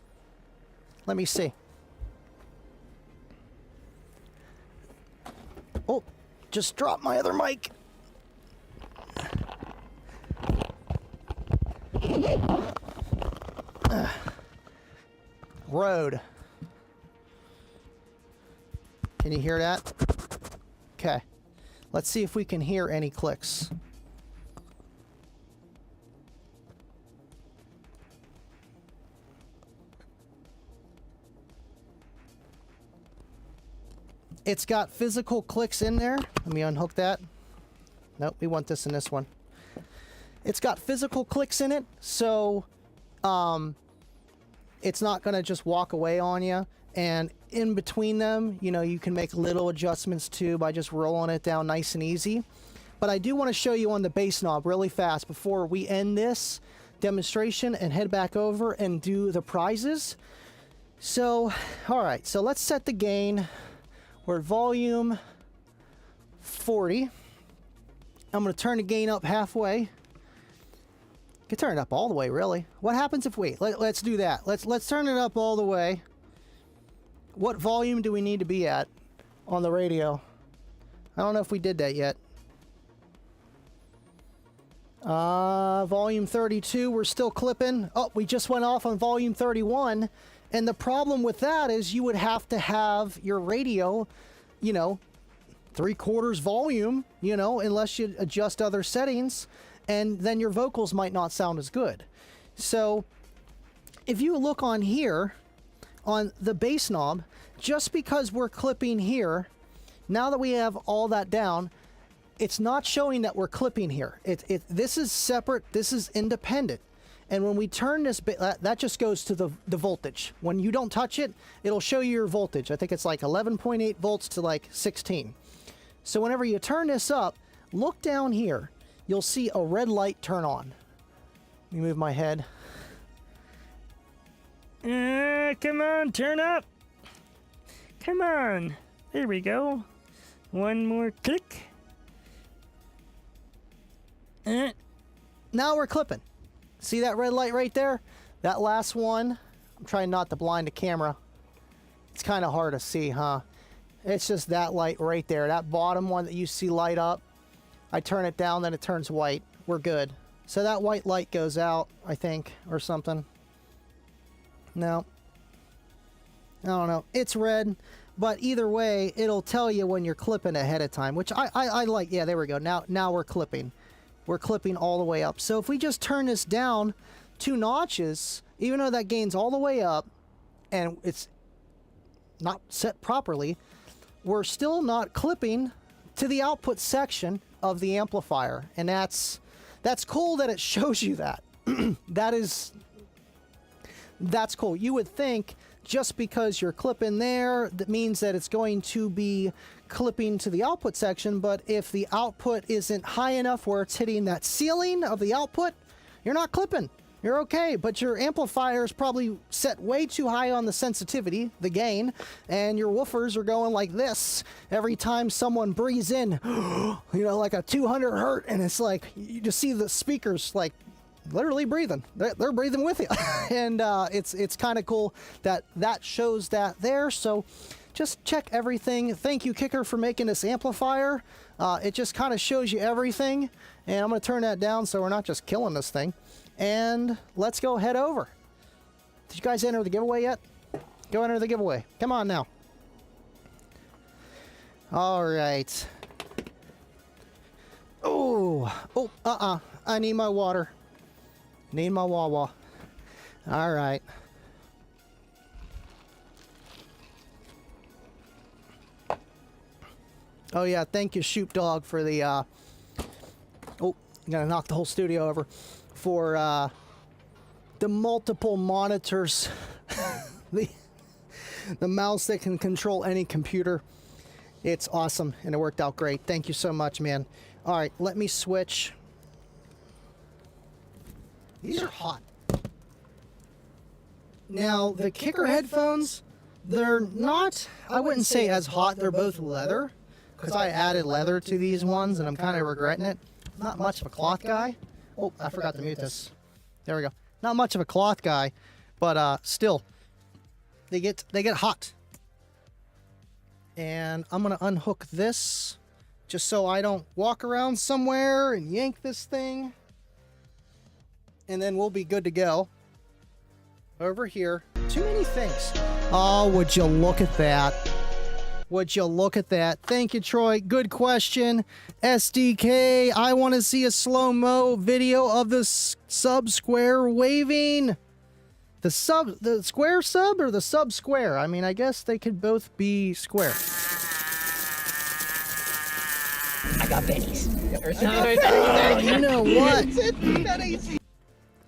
Let me see. Oh, just dropped my other mic. Road. Can you hear that? Okay. Let's see if we can hear any clicks. It's got physical clicks in there. Let me unhook that. Nope, we want this in this one. It's got physical clicks in it, so it's not going to just walk away on you. And in between them, you know, you can make little adjustments too by just rolling it down nice and easy. But I do want to show you on the bass knob really fast before we end this demonstration and head back over and do the prizes. So, all right, so let's set the gain. We're at volume 40. I'm going to turn the gain up halfway. You can turn it up all the way, really. What happens if we... Let's do that. Let's turn it up all the way. What volume do we need to be at on the radio? I don't know if we did that yet. Volume 32, we're still clipping. Oh, we just went off on volume 31. And the problem with that is you would have to have your radio, you know, 3/4 volume, you know, unless you adjust other settings, and then your vocals might not sound as good. So if you look on here, on the bass knob, just because we're clipping here, now that we have all that down, it's not showing that we're clipping here. This is separate, this is independent. And when we turn this, that just goes to the voltage. When you don't touch it, it'll show you your voltage. I think it's like 11.8 volts to like 16. So whenever you turn this up, look down here. You'll see a red light turn on. Let me move my head. Come on, turn up. Come on. There we go. One more click. Now we're clipping. See that red light right there? That last one, I'm trying not to blind the camera. It's kind of hard to see, huh? It's just that light right there. That bottom one that you see light up. I turn it down, then it turns white. We're good. So that white light goes out, I think, or something. No. I don't know. It's red, but either way, it'll tell you when you're clipping ahead of time, which I like. Yeah, there we go. Now we're clipping. We're clipping all the way up. So if we just turn this down 2 notches, even though that gain's all the way up and it's not set properly, we're still not clipping to the output section of the amplifier. And that's cool that it shows you that. That's cool. You would think just because you're clipping there, that means that it's going to be clipping to the output section, but if the output isn't high enough where it's hitting that ceiling of the output, you're not clipping. You're okay, but your amplifier is probably set way too high on the sensitivity, the gain, and your woofers are going like this every time someone breathes in, you know, like a 200 hertz, and it's like, you just see the speakers like literally breathing. They're breathing with you. And it's kind of cool that shows that there. So just check everything. Thank you, Kicker, for making this amplifier. It just kind of shows you everything. And I'm going to turn that down so we're not just killing this thing. And let's go head over. Did you guys enter the giveaway yet? Go enter the giveaway. Come on now. All right. Oh, I need my water. Need my Wawa. All right. Oh yeah, thank you, Shoot Dog, for the oh, I'm gonna knock the whole studio over, for the multiple monitors, the mouse that can control any computer. It's awesome, and it worked out great. Thank you so much, man. All right, let me switch. These are hot. Now, the Kicker headphones, they're not, I wouldn't say as hot. They're both leather, because I added leather to these ones, and I'm kind of regretting it. Not much of a cloth guy. Oh, I forgot to mute this. There we go. Not much of a cloth guy, but still, they get hot. And I'm gonna unhook this, just so I don't walk around somewhere and yank this thing. And then we'll be good to go. Over here, too many things. Oh, would you look at that? Would you look at that? Thank you, Troy. Good question. SDK, I want to see a slow-mo video of the sub square waving. The square sub or the sub square? I mean, I guess they could both be square. I got bennies. Oh, you know what?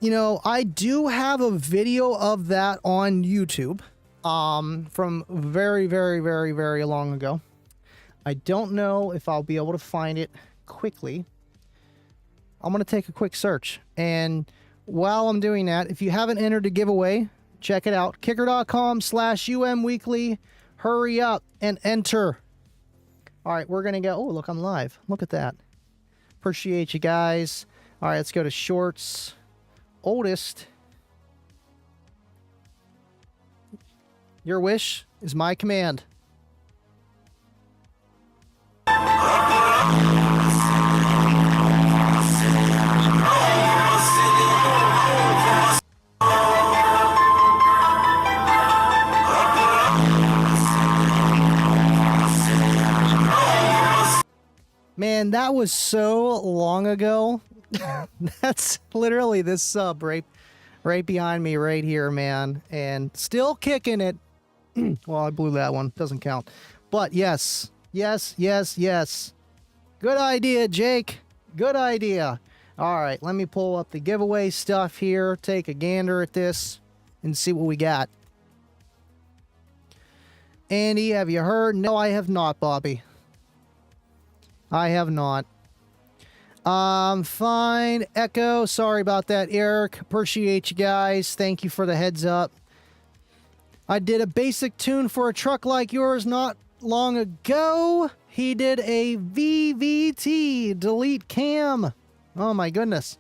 You know, I do have a video of that on YouTube. From very, very, very, very long ago. I don't know if I'll be able to find it quickly. I'm going to take a quick search. And while I'm doing that, if you haven't entered the giveaway, check it out. Kicker.com/UMweekly. Hurry up and enter. All right, we're going to go. Oh, look, I'm live. Look at that. Appreciate you guys. All right, let's go to shorts. Oldest. Your wish is my command. Man, that was so long ago. That's literally this sub right behind me right here, man. And still kicking it. Well, I blew that one. Doesn't count. But yes. Yes, yes, yes. Good idea, Jake. Good idea. All right, let me pull up the giveaway stuff here. Take a gander at this and see what we got. Andy, have you heard? No, I have not, Bobby. I have not. Fine. Echo, sorry about that, Eric. Appreciate you guys. Thank you for the heads up. I did a basic tune for a truck like yours not long ago. He did a VVT delete cam. Oh my goodness.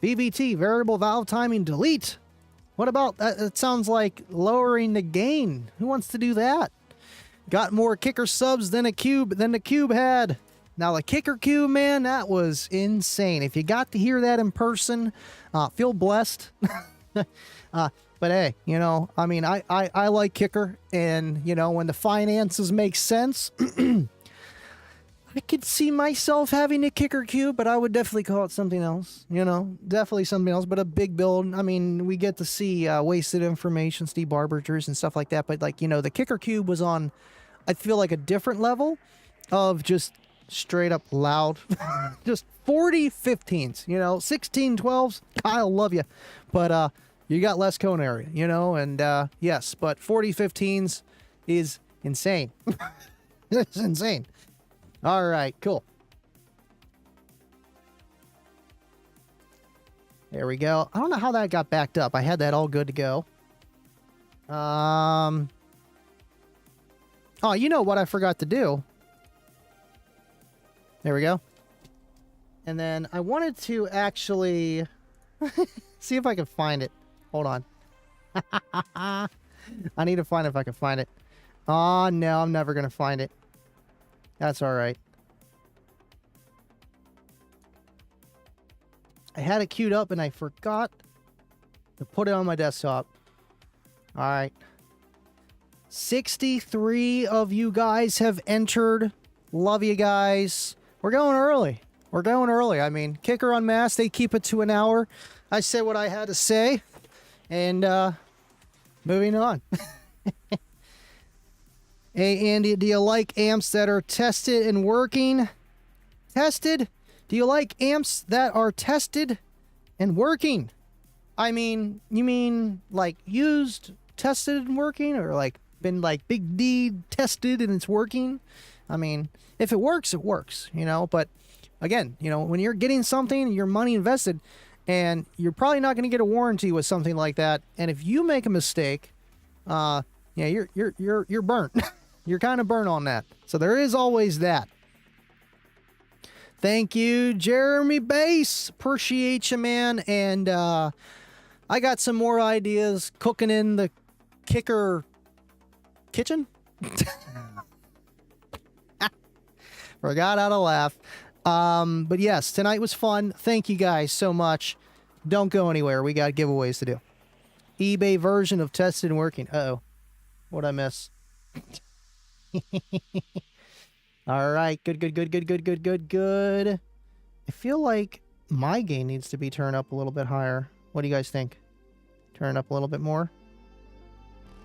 VVT, variable valve timing delete. What about that? It sounds like lowering the gain. Who wants to do that? Got more Kicker subs than the Cube had. Now the Kicker Cube, man, that was insane. If you got to hear that in person, feel blessed. But hey, you know, I mean, I like Kicker, and you know, when the finances make sense, I could see myself having a Kicker Cube, but I would definitely call it something else. You know, definitely something else. But a big build. I mean, we get to see wasted information, Steve Barbers and stuff like that. But like, you know, the Kicker Cube was on, I feel like, a different level of just straight up loud. Just 40 15s, you know, 16 12s. Kyle, love you, but you got less cone area, you know, and yes, but 40 15s is insane. It's insane. All right, cool. There we go. I don't know how that got backed up. I had that all good to go. Oh, you know what I forgot to do? There we go. And then I wanted to actually see if I can find it. Hold on. I need to find if I can find it. Oh, no, I'm never going to find it. That's all right. I had it queued up and I forgot to put it on my desktop. All right. 63 of you guys have entered. Love you guys. We're going early. We're going early. I mean, Kicker Unmasked, they keep it to an hour. I said what I had to say, and moving on. Hey, Andy, do you like amps that are tested and working? Tested? Do you like amps that are tested and working? I mean, you mean like used, tested and working, or like been like Big D tested and it's working? I mean, if it works, it works, you know, but again, you know, when you're getting something, your money invested, and you're probably not going to get a warranty with something like that. And if you make a mistake, yeah, you're burnt. You're kind of burnt on that. So there is always that. Thank you, Jeremy Bass. Appreciate you, man. And I got some more ideas cooking in the Kicker kitchen. Forgot how to laugh. But yes, tonight was fun. Thank you guys so much. Don't go anywhere. We got giveaways to do. eBay version of tested and working. Uh-oh. What'd I miss? All right. Good. I feel like my gain needs to be turned up a little bit higher. What do you guys think? Turn it up a little bit more.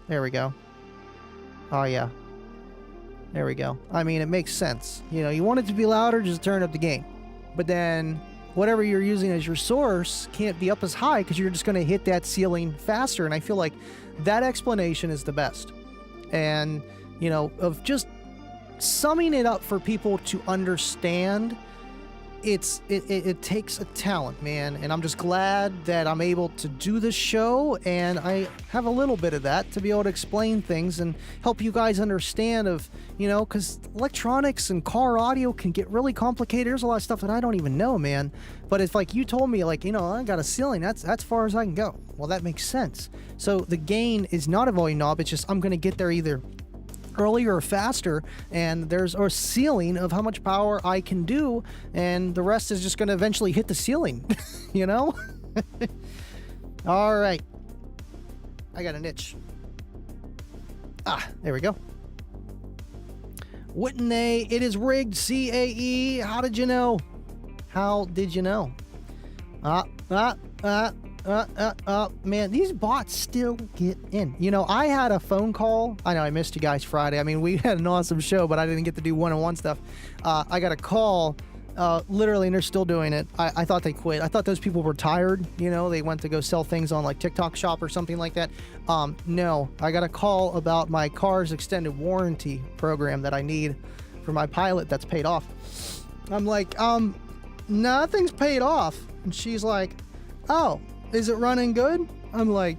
There we go. Oh, yeah. There we go. I mean, it makes sense. You know, you want it to be louder, just turn up the gain. But then whatever you're using as your source can't be up as high because you're just going to hit that ceiling faster. And I feel like that explanation is the best. And, you know, of just summing it up for people to understand, it takes a talent, man. And I'm just glad that I'm able to do this show, and I have a little bit of that to be able to explain things and help you guys understand of, you know, because electronics and car audio can get really complicated. There's a lot of stuff that I don't even know, man. But it's like you told me, like, you know, I got a ceiling, that's as far as I can go. Well, that makes sense. So the gain is not a volume knob, it's just I'm going to get there either earlier or faster, and there's a ceiling of how much power I can do, and the rest is just going to eventually hit the ceiling. You know? All right, I got an itch. There we go. Whitney, it is rigged. CAE, how did you know? How did you know? Man, these bots still get in. You know, I had a phone call. I know I missed you guys Friday. I mean, we had an awesome show, but I didn't get to do one-on-one stuff. I got a call, literally, and they're still doing it. I thought they quit. I thought those people were tired. You know, they went to go sell things on like TikTok Shop or something like that. No, I got a call about my car's extended warranty program that I need for my Pilot that's paid off. I'm like, nothing's paid off. And she's like, oh, is it running good? I'm like,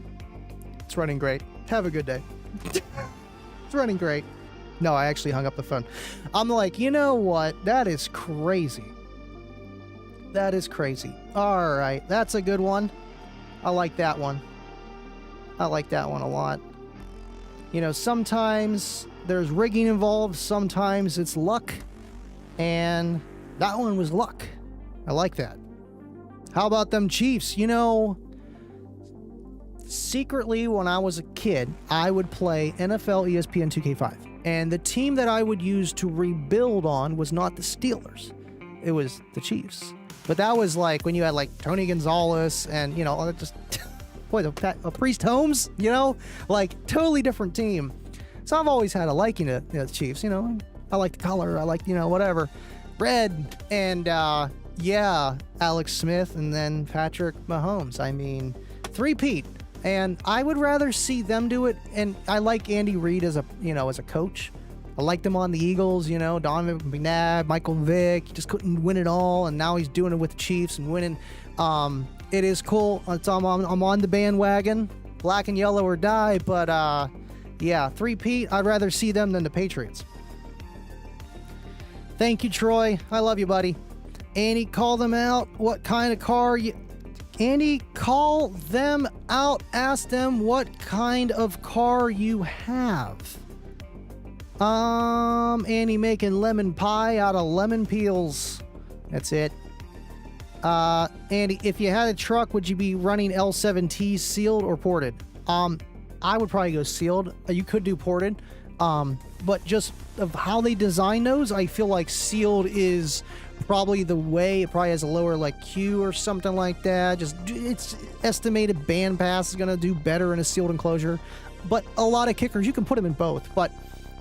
it's running great. Have a good day. It's running great. No, I actually hung up the phone. I'm like, you know what? That is crazy. That is crazy. All right. That's a good one. I like that one. I like that one a lot. You know, sometimes there's rigging involved. Sometimes it's luck. And that one was luck. I like that. How about them Chiefs? You know, secretly when I was a kid, I would play NFL ESPN 2K5. And the team that I would use to rebuild on was not the Steelers. It was the Chiefs. But that was like when you had like Tony Gonzalez and, you know, just, boy, the Priest Holmes, you know, like totally different team. So I've always had a liking to the Chiefs, you know. I like the color. I like, you know, whatever. Red. And, yeah, Alex Smith and then Patrick Mahomes. I mean, three-peat. And I would rather see them do it. And I like Andy Reid as a, you know, as a coach. I liked him on the Eagles, you know, Donovan McNabb, Michael Vick. He just couldn't win it all. And now he's doing it with the Chiefs and winning. It is cool. I'm on the bandwagon. Black and yellow or die. But, yeah, three-peat. I'd rather see them than the Patriots. Thank you, Troy. I love you, buddy. Andy, call them out. What kind of car you... Andy, call them out. Ask them what kind of car you have. Andy making lemon pie out of lemon peels. That's it. Andy, if you had a truck, would you be running L7T sealed or ported? I would probably go sealed. You could do ported. But just of how they design those, I feel like sealed is probably the way. It probably has a lower like Q or something like that. Just its estimated bandpass is gonna do better in a sealed enclosure. But a lot of kickers, you can put them in both. But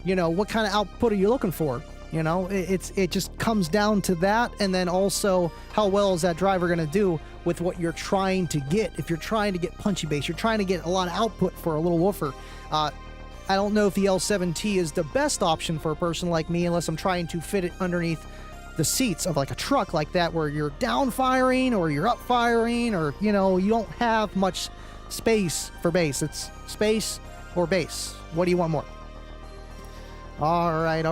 you know, what kind of output are you looking for? You know, it just comes down to that, and then also how well is that driver going to do with what you're trying to get. If you're trying to get punchy bass, you're trying to get a lot of output for a little woofer. I don't know if the L7T is the best option for a person like me, unless I'm trying to fit it underneath the seats of like a truck like that, where you're down firing or you're up firing, or you know, you don't have much space for bass. It's space or bass. What do you want more? All right.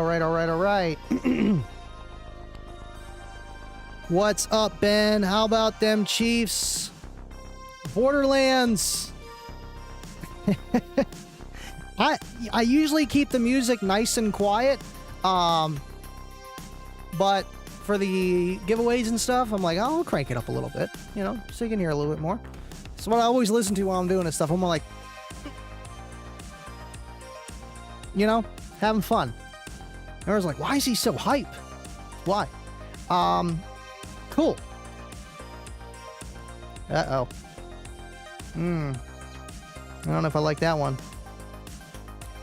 What's up, Ben? How about them Chiefs? Borderlands. I usually keep the music nice and quiet, but for the giveaways and stuff, I'm like, I'll crank it up a little bit, you know, so you can hear a little bit more. It's what I always listen to while I'm doing this stuff. I'm like, you know, having fun. Everyone's like, why is he so hype? Why? Cool. Uh-oh. I don't know if I like that one.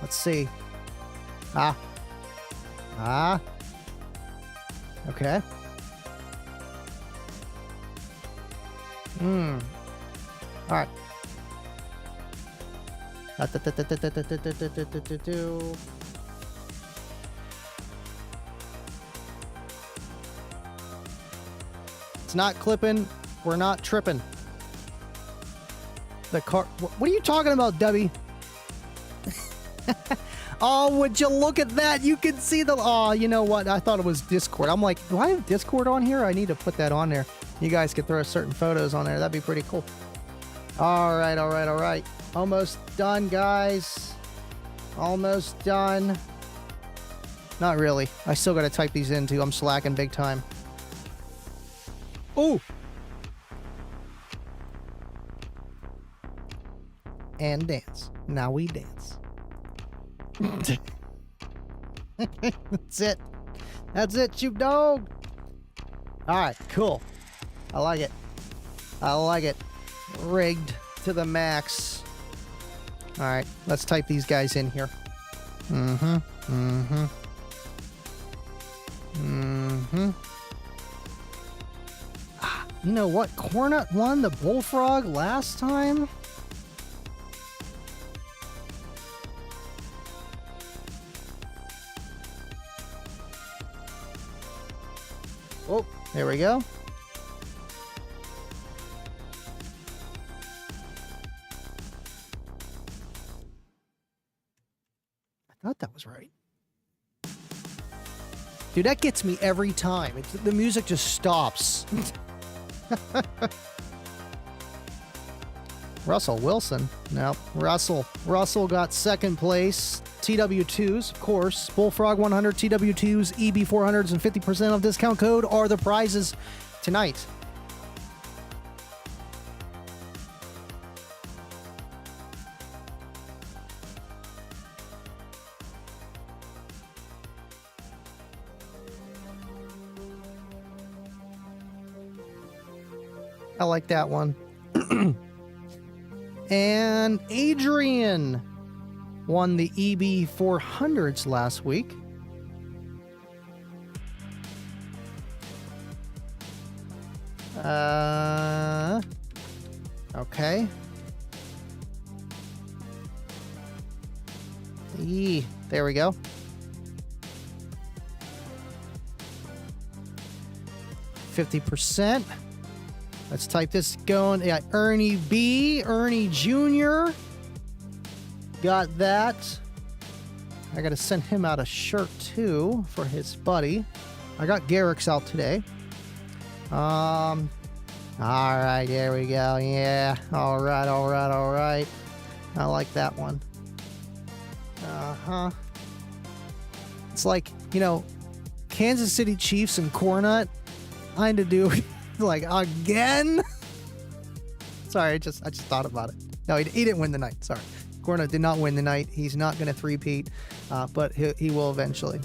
Let's see. Okay. All right. It's not clipping. We're not tripping. The car. What are you talking about, Debbie? Oh, would you look at that? You can see the. Oh, you know what? I thought it was Discord. I'm like, do I have Discord on here? I need to put that on there. You guys could throw certain photos on there. That'd be pretty cool. All right. Almost done, guys. Almost done. Not really. I still got to type these in, too. I'm slacking big time. Oh! And dance. Now we dance. That's it. That's it, Shoot Dog. Alright, cool. I like it. I like it. Rigged to the max. Alright, let's type these guys in here. You know what? Cornut won the Bullfrog last time? Oh, there we go. I thought that was right. Dude, that gets me every time. The music just stops. Russell Wilson. No, Russell got second place. TW2s, of course. Bullfrog 100, TW2s, EB400s, and 50% off discount code are the prizes tonight. I like that one. And Adrian won the EB400s last week. Okay. There we go. 50%. Let's type this going. Yeah, Ernie B, Ernie Jr. Got that. I got to send him out a shirt too for his buddy. I got Garrick's out today. All right, there we go. Yeah. All right. I like that one. It's like, you know, Kansas City Chiefs and Cornut kind of do like again. Sorry, I just thought about it. No, he didn't win the night. Sorry. Cornut did not win the night. He's not going to three-peat, but he will eventually.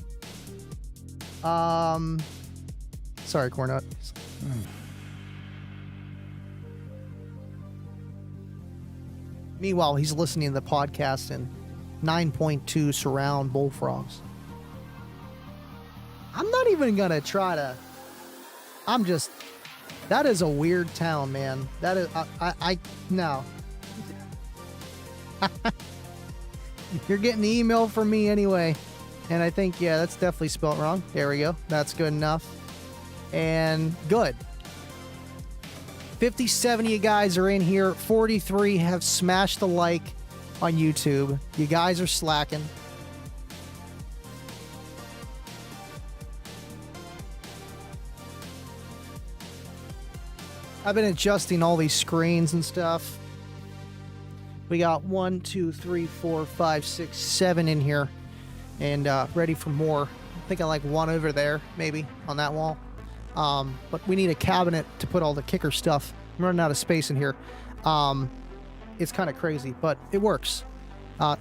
Sorry, Cornut. Meanwhile, he's listening to the podcast in 9.2 surround bullfrogs. I'm not even gonna try to. I'm just. That is a weird town, man. That is. No. You're getting the email from me anyway. And I think, yeah, that's definitely spelled wrong. There we go. That's good enough. And good. 57 of you guys are in here. 43 have smashed the like on YouTube. You guys are slacking. I've been adjusting all these screens and stuff. We got 1, 2, 3, 4, 5, 6, 7 in here. And ready for more. I think I like one over there, maybe, on that wall. But we need a cabinet to put all the kicker stuff. I'm running out of space in here. It's kind of crazy, but it works.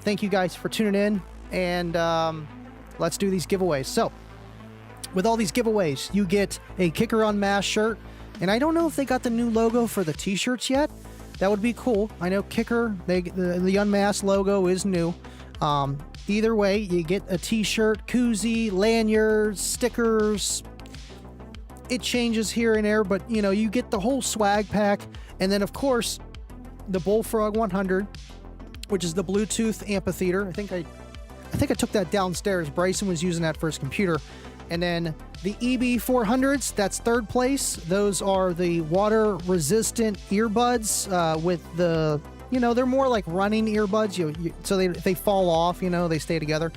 Thank you guys for tuning in, and let's do these giveaways. So, with all these giveaways, you get a Kicker Unmasked shirt, and I don't know if they got the new logo for the t-shirts yet. That would be cool. I know Kicker, the Unmasked logo is new. Either way, you get a t-shirt, koozie, lanyards, stickers. It changes here and there, but you get the whole swag pack. And then of course, the Bullfrog 100, which is the Bluetooth amphitheater. I think I took that downstairs. Bryson was using that for his computer. And then the EB400s, that's third place. Those are the water resistant earbuds with the they're more like running earbuds. So they fall off, they stay together,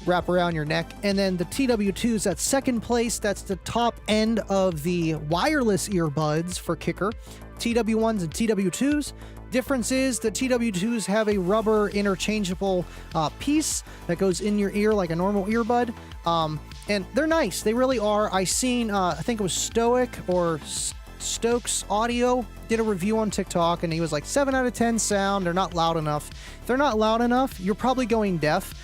wrap around your neck. And then the TW2s, that's second place. That's the top end of the wireless earbuds for Kicker. TW1s and TW2s. Difference is the TW2s have a rubber interchangeable piece that goes in your ear like a normal earbud. And they're nice. They really are. I seen, I think it was Stoic or Stokes Audio did a review on TikTok, and he was like 7 out of 10 sound. They're not loud enough. If they're not loud enough, you're probably going deaf.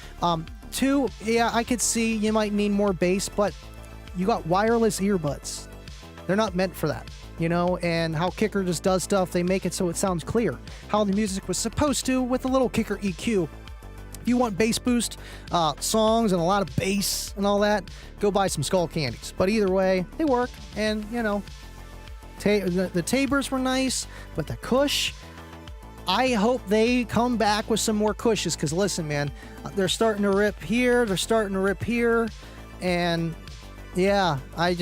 2, yeah, I could see you might need more bass, but you got wireless earbuds. They're not meant for that, and how Kicker just does stuff, they make it so it sounds clear. How the music was supposed to with a little Kicker EQ. If you want bass boost songs and a lot of bass and all that, go buy some Skull Candies. But either way, they work, and the Tabers were nice, but the Kush, I hope they come back with some more Kushes, because listen, man, they're starting to rip here, they're starting to rip here, and yeah, I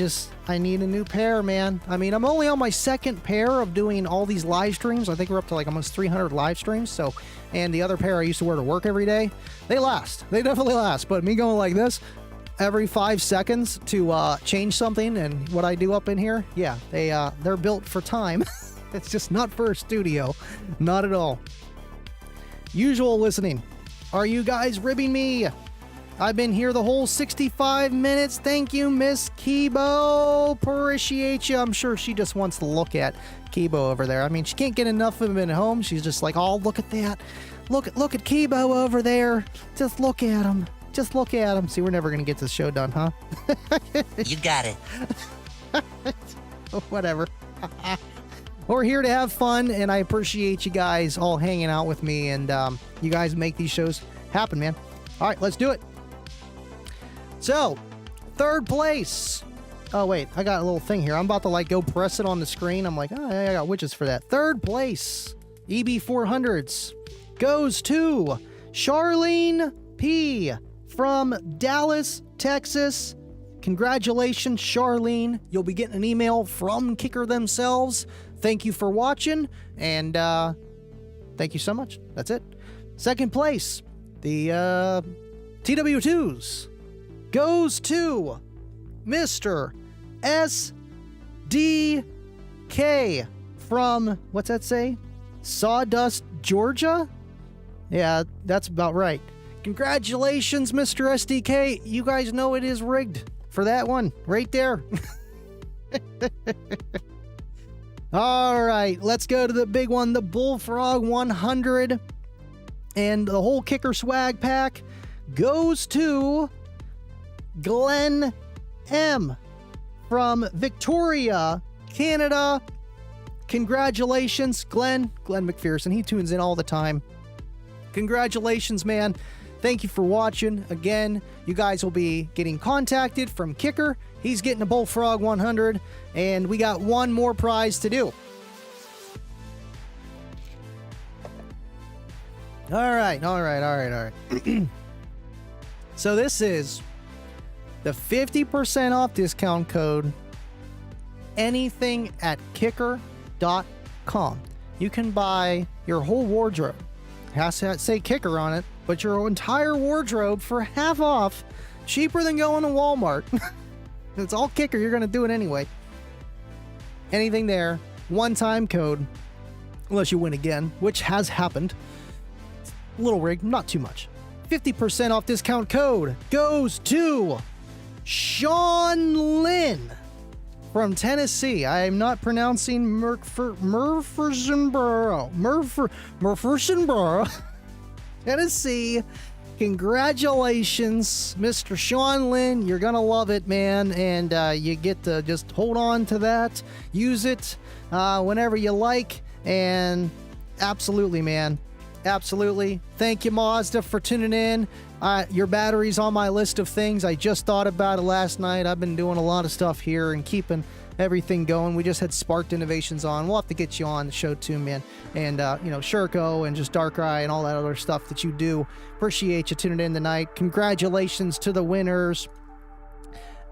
need a new pair, man. I mean, I'm only on my second pair of doing all these live streams. I think we're up to like almost 300 live streams, so, and the other pair I used to wear to work every day, they last. They definitely last, but me going like this every 5 seconds to change something and what I do up in here, yeah, they're built for time. It's just not for a studio. Not at all. Usual listening. Are you guys ribbing me? I've been here the whole 65 minutes. Thank you, Miss Kibo. Appreciate you. I'm sure she just wants to look at Kibo over there. I mean, she can't get enough of him at home. She's just like, oh, look at that. Look at Kibo over there. Just look at him. Just look at him. See, we're never going to get this show done, huh? You got it. Whatever. We're here to have fun, and I appreciate you guys all hanging out with me, and you guys make these shows happen, man. All right, let's do it. So, third place. Oh, wait, I got a little thing here. I'm about to go press it on the screen. I'm like, oh, I got widgets for that. Third place, EB400s, goes to Charlene P. from Dallas, Texas. Congratulations, Charlene. You'll be getting an email from Kicker themselves. Thank you for watching, and thank you so much. That's it. Second place, the TW2s, goes to Mr. SDK from, what's that say? Sawdust, Georgia? Yeah, that's about right. Congratulations, Mr. SDK. You guys know it is rigged for that one right there. All right, let's go to the big one, the Bullfrog 100. And the whole Kicker swag pack goes to Glenn M. from Victoria, Canada. Congratulations, Glenn McPherson. He tunes in all the time. Congratulations, man. Thank you for watching. Again, you guys will be getting contacted from Kicker. He's getting a Bullfrog 100, and we got one more prize to do. All right. So this is the 50% off discount code, anything at kicker.com. You can buy your whole wardrobe. It has to say Kicker on it, but your entire wardrobe for half off, cheaper than going to Walmart. It's all Kicker. You're going to do it anyway. Anything there, one-time code, unless you win again, which has happened. A little rigged, not too much. 50% off discount code goes to Sean Lynn from Tennessee. I am not pronouncing Murfreesboro, Tennessee. Congratulations, Mr. Sean Lynn. You're gonna love it, man, and you get to just hold on to that, use it whenever you like, and absolutely, man. Absolutely. Thank you, Mazda, for tuning in. Your battery's on my list of things. I just thought about it last night. I've been doing a lot of stuff here and keeping everything going. We just had Sparked Innovations on. We'll have to get you on the show too, man. And, Sherco and just Darkrai and all that other stuff that you do. Appreciate you tuning in tonight. Congratulations to the winners.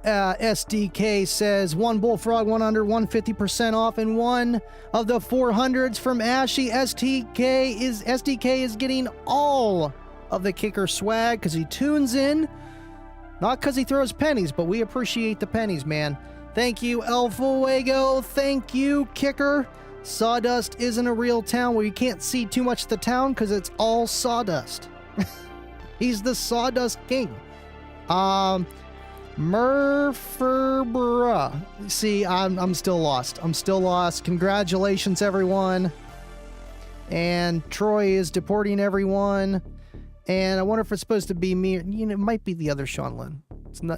SDK says one Bullfrog 100, 150% off, and one of the 400s from Ashy. SDK is getting all of the Kicker swag because he tunes in, not because he throws pennies, but we appreciate the pennies, man. Thank you, El Fuego. Thank you, Kicker. Sawdust isn't a real town where you can't see too much of the town because it's all sawdust. He's the Sawdust King. Murfreesboro. See, I'm still lost. Congratulations, everyone. And Troy is deporting everyone. And I wonder if it's supposed to be me. It might be the other Sean Lynn.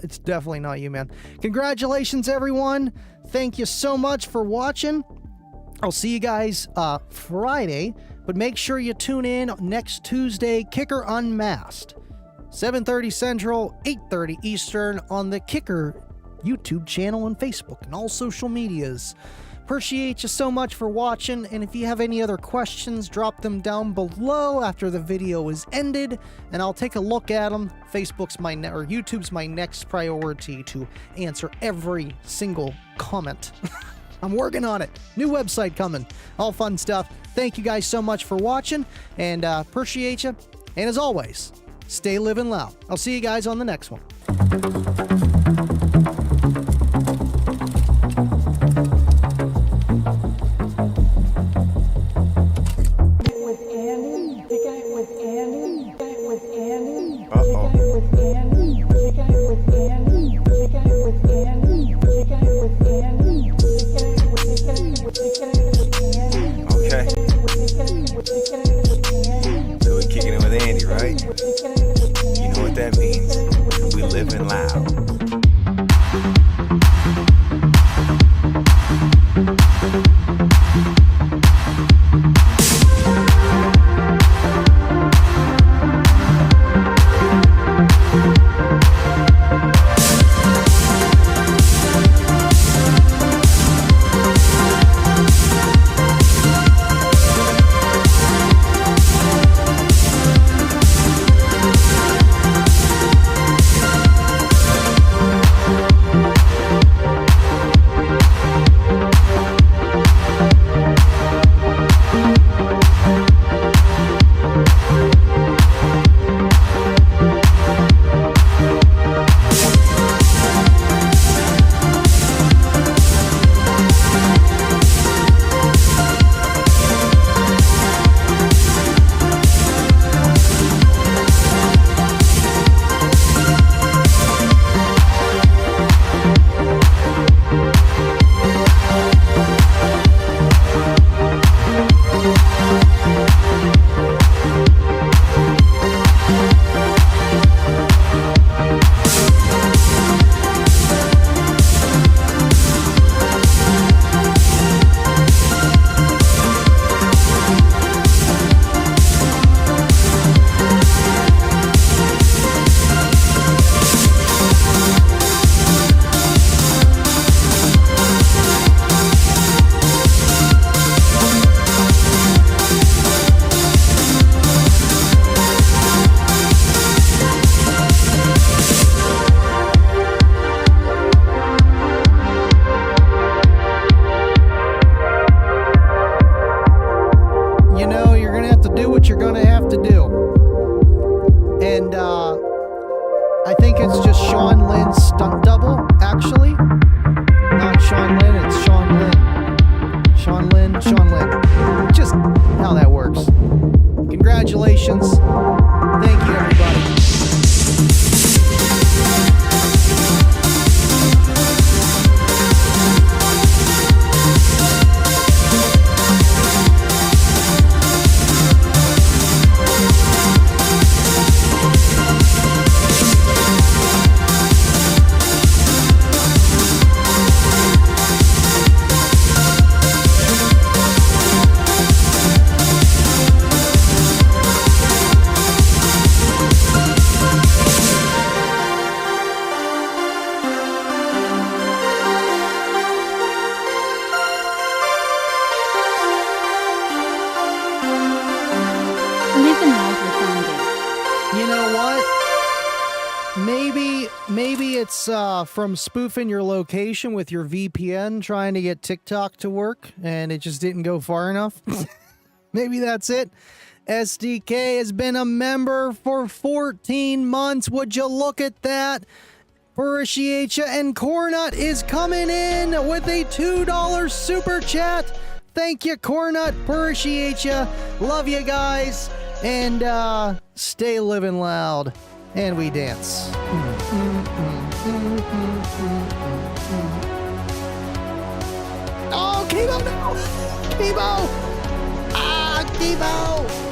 It's definitely not you, man. Congratulations, everyone. Thank you so much for watching. I'll see you guys Friday, but make sure you tune in next Tuesday, Kicker Unmasked. 7:30 Central, 8:30 Eastern on the Kicker YouTube channel and Facebook and all social medias. Appreciate you so much for watching, and if you have any other questions, drop them down below after the video is ended, and I'll take a look at them. YouTube's my next priority to answer every single comment. I'm working on it. New website coming. All fun stuff. Thank you guys so much for watching, and appreciate you. And as always, stay living loud. I'll see you guys on the next one. Okay. So we're kicking it with Andy, right? You know what that means. We living loud. Congratulations. Thank you, everybody. Live and laugh with Andy. You know what? Maybe it's from spoofing your location with your VPN, trying to get TikTok to work, and it just didn't go far enough. Maybe that's it. SDK has been a member for 14 months. Would you look at that? Appreciate ya. And Cornut is coming in with a $2 super chat. Thank you, Cornut. Appreciate ya. Love you guys. And stay living loud. And we dance. Oh, Kibo, no! Kibo! Ah, Kibo!